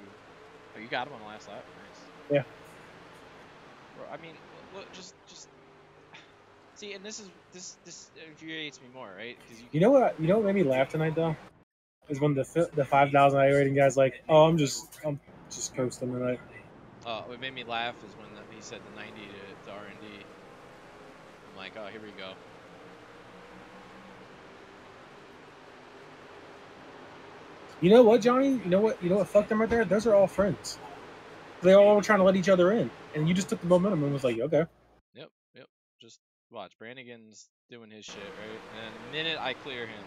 Oh, you got him on the last lap? Nice. Yeah. Bro, I mean, look, just... See, and this infuriates me more, right? You know what made me laugh tonight, though? Is when the 5,000 I rating guy's like, oh, I'm just coasting tonight. What made me laugh is when he said the 90 to R&D. I'm like, oh, here we go. You know what, Johnny? You know what fucked them right there? Those are all friends. They all were trying to let each other in, and you just took the momentum and was like, okay. Yep. Just watch. Brannigan's doing his shit, right? And the minute I clear him,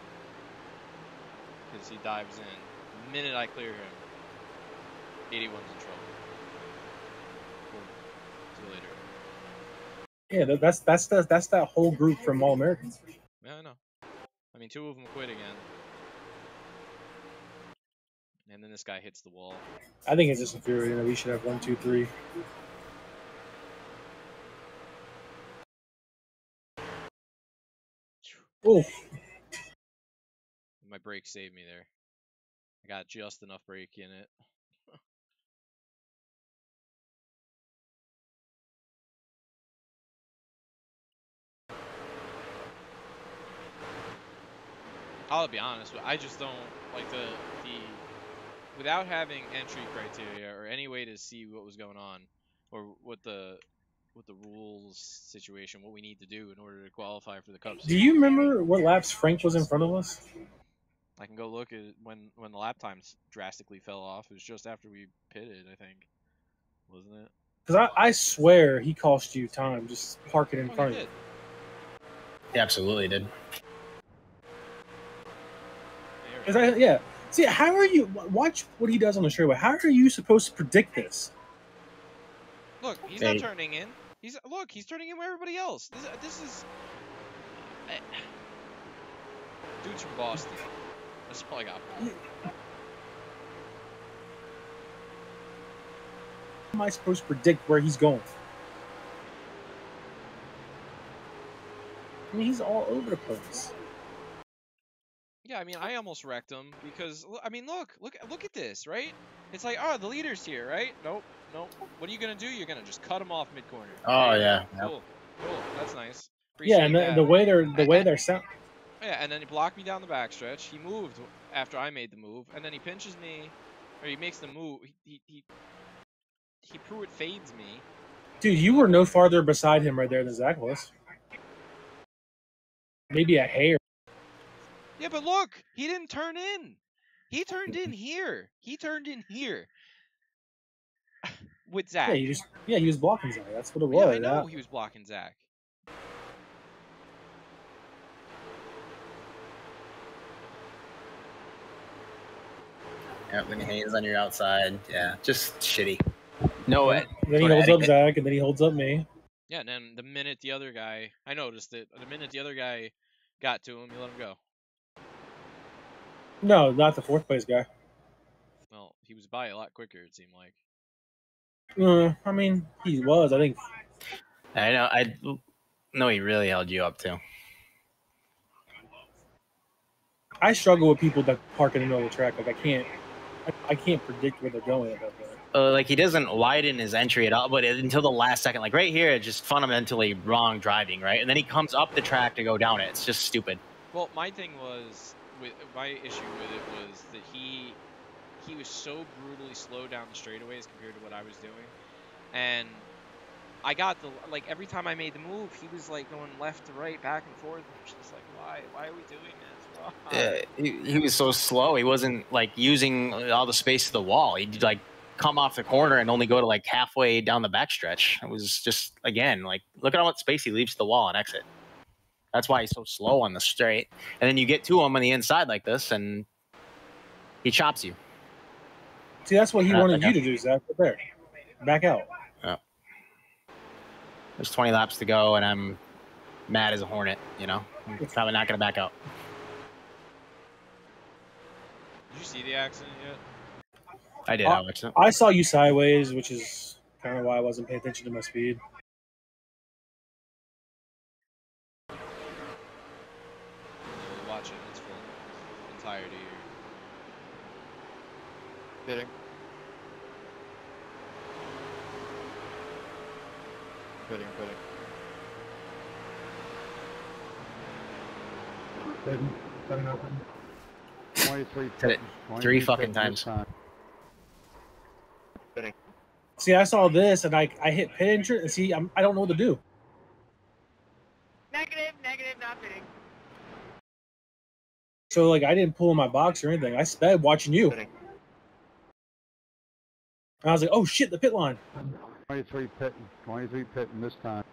because he dives in, the minute I clear him, 81's in trouble. See you later. Yeah, that's that whole group from All Americans. Yeah, I know. I mean, 2 of them quit again. And then this guy hits the wall. I think it's just infuriating that we should have 1, 2, 3. Oh. My brake saved me there. I got just enough brake in it. I'll be honest, I just don't like the without having entry criteria or any way to see what was going on or what the rules situation, what we need to do in order to qualify for the Cup. Do you remember what laps Frank was in front of us? I can go look at when the lap times drastically fell off. It was just after we pitted, I think, wasn't it? Because I swear he cost you time just parking in front of you. He absolutely did. Yeah. See, how are you? Watch what he does on the straightaway. How are you supposed to predict this? Look, he's not turning in. He's turning in with everybody else. This is dude's from Boston. That's all I got. am I supposed to predict where he's going? I mean, he's all over the place. Yeah, I mean, I almost wrecked him because I mean, look at this, right? It's like, oh, the leader's here, right? Nope. What are you gonna do? You're gonna just cut him off mid corner. Oh yeah. Cool. That's nice. Yeah, Appreciate and that. the way they're sound. Yeah, and then he blocked me down the backstretch. He moved after I made the move, and then he pinches me, or he makes the move. He Pruitt fades me. Dude, you were no farther beside him right there than Zach was. Maybe a hair. Yeah, but look, he didn't turn in. He turned in here. With Zach. Yeah, he was blocking Zach. That's what it Yeah, was. I know he was blocking Zach. Yeah, when Haynes on your outside, yeah, just shitty. No way. Then he holds up Zach, and then he holds up me. Yeah, and then the minute the other guy, I noticed it. The minute the other guy got to him, he let him go. No, not the fourth place guy. Well, he was by a lot quicker, it seemed like. I mean, he was. I think. I know. I know he really held you up too. I struggle with people that park in the middle of the track. Like I can't predict where they're going at that point. Like he doesn't widen his entry at all, but until the last second, like right here, it's just fundamentally wrong driving, right? And then he comes up the track to go down it. It's just stupid. Well, my thing was my issue with it was that he was so brutally slow down the straightaways compared to what I was doing, and I got every time I made the move, he was like going left to right, back and forth. I'm just like, why are we doing this? Yeah, he was so slow. He wasn't like using all the space of the wall. He'd like come off the corner and only go to like halfway down the backstretch. It was just, again, like look at how much space he leaves to the wall and exit. That's why he's so slow on the straight. And then you get to him on the inside like this, and he chops you. See, that's what he wanted you to do, Zach. Right there, back out. Yeah. There's 20 laps to go, and I'm mad as a hornet. You know, I'm probably not gonna back out. Did you see the accident yet? I did. I watched it. I saw you sideways, which is kind of why I wasn't paying attention to my speed. Watch it. It's full entirety here. Hitting. Pitting. 23 Hit it 3 fucking times. Pitting. See, I saw this, and I hit pit entry, and see, I don't know what to do. Negative, not fitting. So, like, I didn't pull in my box or anything. I sped watching you. Pitting. And I was like, oh, shit, the pit line. 23 pitting this time.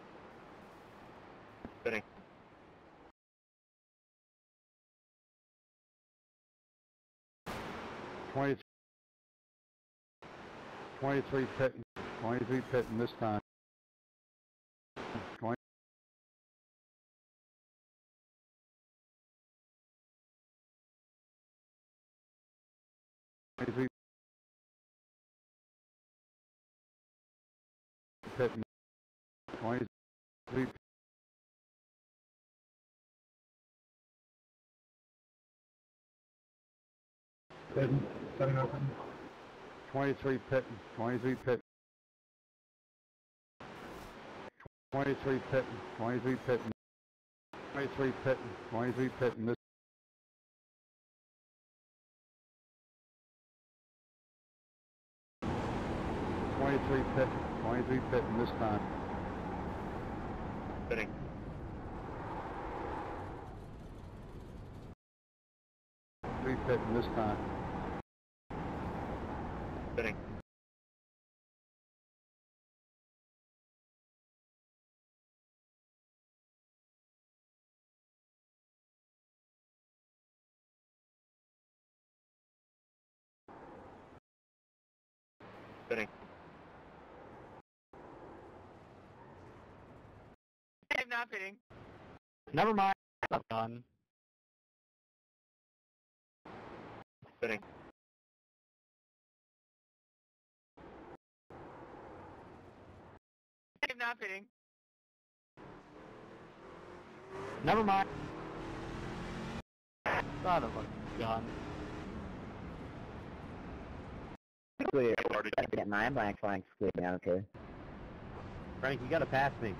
Pitting. Twenty-three pitting this time. 23 pitting. 23 pitting. 23 pitting. 23 pitting. 23 pitting. 23 pitting. 23 pitting. 23 pitting this. 23 pitting. 23 pitting this time. Pitting. Pitting this time. Pitting. Pitting. Not fitting. Never mind. I'm done. Pitting. not pitting. Never mind. Son of a gun. Clear. I get 9 blank flanks clear down, okay. Frank, you gotta pass me.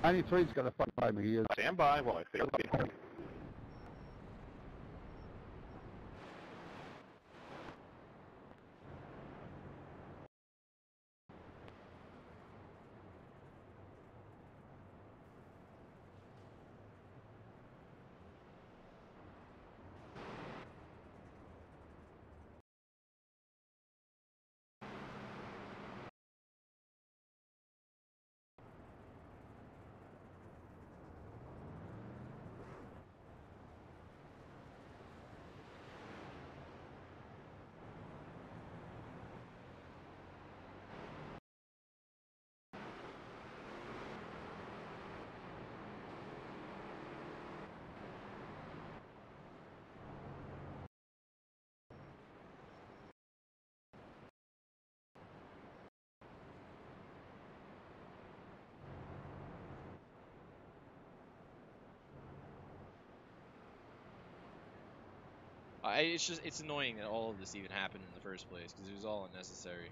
93's gonna fuck by me. He is. Stand by while I fail. It's annoying that all of this even happened in the first place because it was all unnecessary.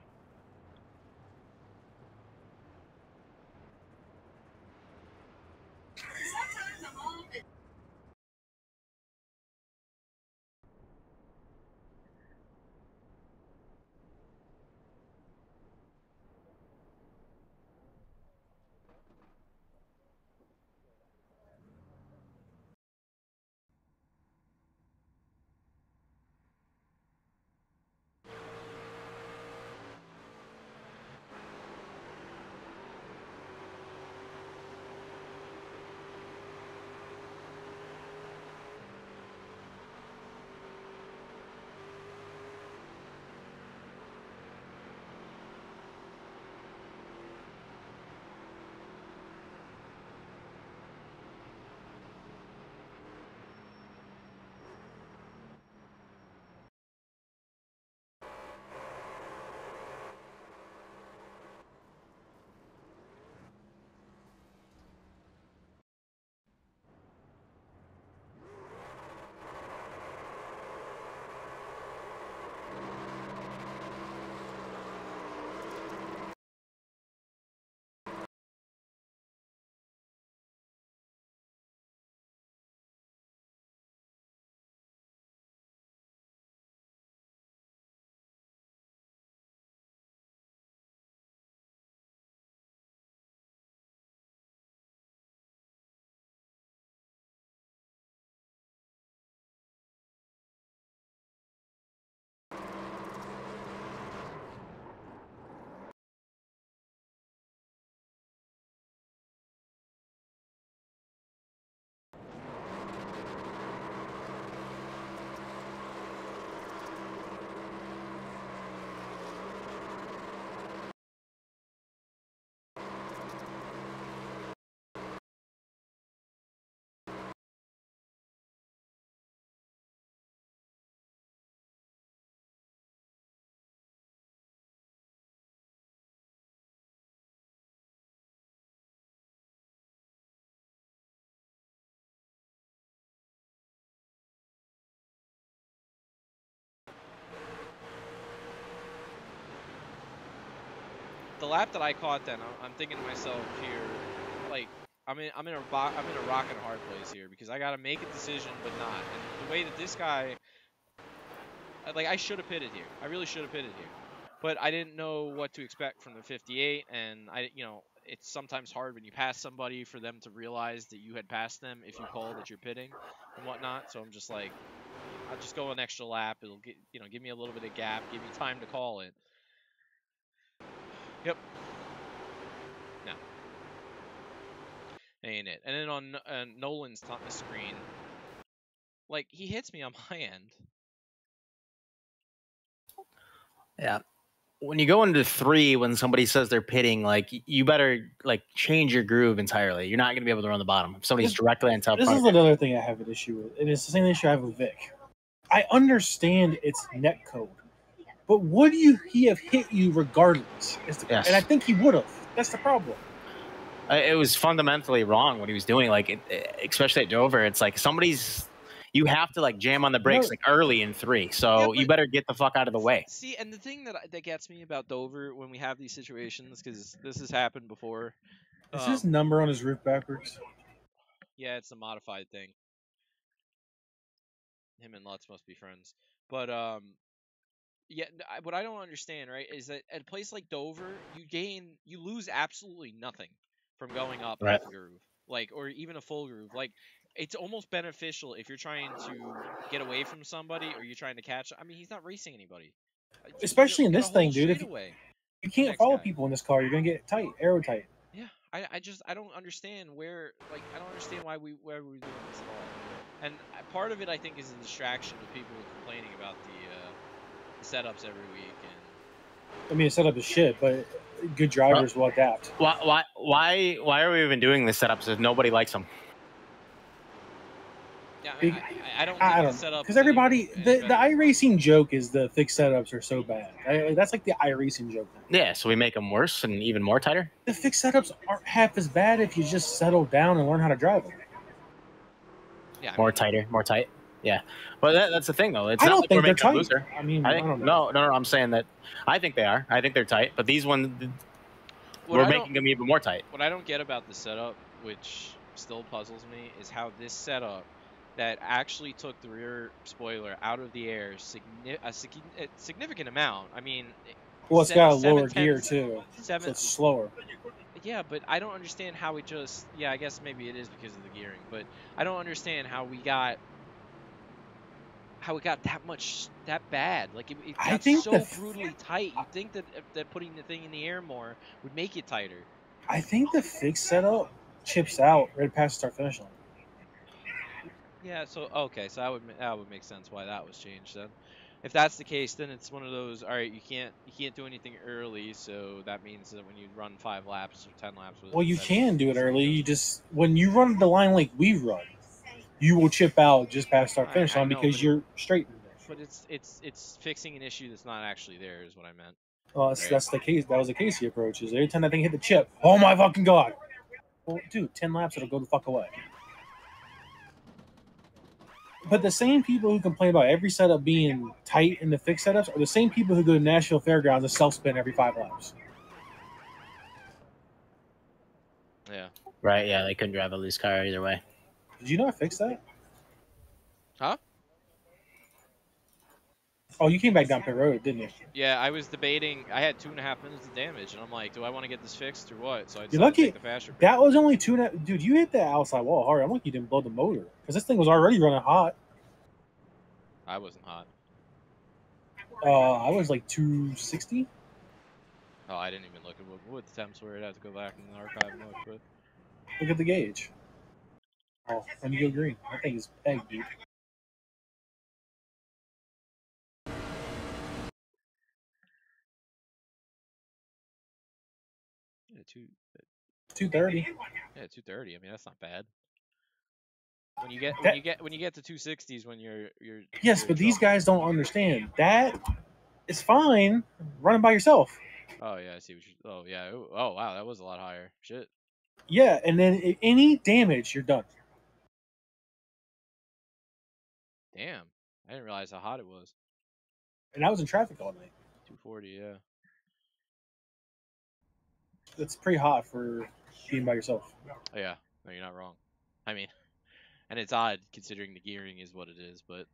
The lap that I caught, then I'm thinking to myself here, like I'm in a rock and a hard place here because I gotta make a decision but not. And the way that this guy, like, I should have pitted here. I really should have pitted here, but I didn't know what to expect from the 58, and it's sometimes hard when you pass somebody for them to realize that you had passed them if you call that you're pitting and whatnot. So I'm just like, I'll just go an extra lap. It'll give me a little bit of gap, give me time to call it. Yep. No. Ain't it? And then on Nolan's screen, like, he hits me on my end. Yeah. When you go into 3, when somebody says they're pitting, like, you better, like, change your groove entirely. You're not going to be able to run the bottom. If somebody's directly on top. This is another thing I have an issue with. And it's the same issue I have with Vic. I understand it's net code. But would he have hit you regardless? Yes. And I think he would have. That's the problem. It was fundamentally wrong what he was doing. Like, especially at Dover, it's like you have to like jam on the brakes like early in 3. So you better get the fuck out of the way. See, and the thing that gets me about Dover when we have these situations, because this has happened before. Is his number on his roof backwards? Yeah, it's a modified thing. Him and Lutz must be friends. But yeah, what I don't understand, right, is that at a place like Dover, you lose absolutely nothing from going up half a groove, like, or even a full groove. Like, it's almost beneficial if you're trying to get away from somebody or you're trying to catch. I mean, he's not racing anybody. Especially in this thing, dude. If you can't Next follow guy. people in this car, you're gonna get tight, aero tight. Yeah, I don't understand I don't understand why we're doing this at all. And part of it, I think, is a distraction of people complaining about the setups every week. And I mean, the setup is shit, but good drivers will adapt. Why are we even doing this setups if nobody likes them? Yeah, I don't think the setup because everybody the iRacing joke is the fixed setups are so bad. That's like the iRacing joke. Yeah, so we make them worse and even more tighter. The fixed setups aren't half as bad if you just settle down and learn how to drive them. Yeah, more tight. Yeah, but that's the thing though. It's I not don't like think we're they're making a tight. loser. I mean, I I think don't know. no. I'm saying that I think they are. I think they're tight, but these ones we're making them even more tight. What I don't get about the setup, which still puzzles me, is how this setup that actually took the rear spoiler out of the air a significant amount. I mean, well, it's got a lower gear too, so it's slower. Yeah, but I don't understand how it just. Yeah, I guess maybe it is because of the gearing, but I don't understand how it got that bad. Like it got so brutally tight. You'd think that putting the thing in the air more would make it tighter. I think the fixed setup chips out right past start finish line. Yeah, so okay, so that would make sense why that was changed then. If that's the case, then it's one of those. All right, you can't do anything early, so that means that when you run 5 laps or 10 laps, well, you can do it early. You just when you run the line like we run, you will chip out just past start finish line because you're straight. But it's fixing an issue that's not actually there, is what I meant. Well, that's the case. That was the Casey approach. Is every time that thing hit the chip, oh my fucking god! Well, dude, 10 laps it'll go the fuck away. But the same people who complain about every setup being tight in the fixed setups are the same people who go to Nashville Fairgrounds and self-spin every 5 laps. Yeah. Right, yeah, they couldn't drive a loose car either way. Did you not fix that? Huh? Oh, you came back down pit road, didn't you? Yeah, I was debating. I had 2.5 minutes of damage, and I'm like, do I want to get this fixed or what? So I You're decided lucky. to take the faster. That was only 2.5. Dude, you hit that outside wall hard. I'm lucky you didn't blow the motor because this thing was already running hot. I wasn't hot. I was like 260. Oh, I didn't even look at what the temps were. I'd have to go back in the archive and look. But look at the gauge. Oh, and you go green. That thing is pegged, dude. Yeah, 230. Yeah, 230. I mean, that's not bad. When you get to 260s when you're yes, but these guys don't understand that it's fine running by yourself. Oh yeah, I see what you. Oh yeah. Oh wow, that was a lot higher. Shit. Yeah, and then any damage, you're done. Damn, I didn't realize how hot it was. And I was in traffic all night. 240, yeah. That's pretty hot for being by yourself. Oh, yeah, no, you're not wrong. I mean, and it's odd considering the gearing is what it is, but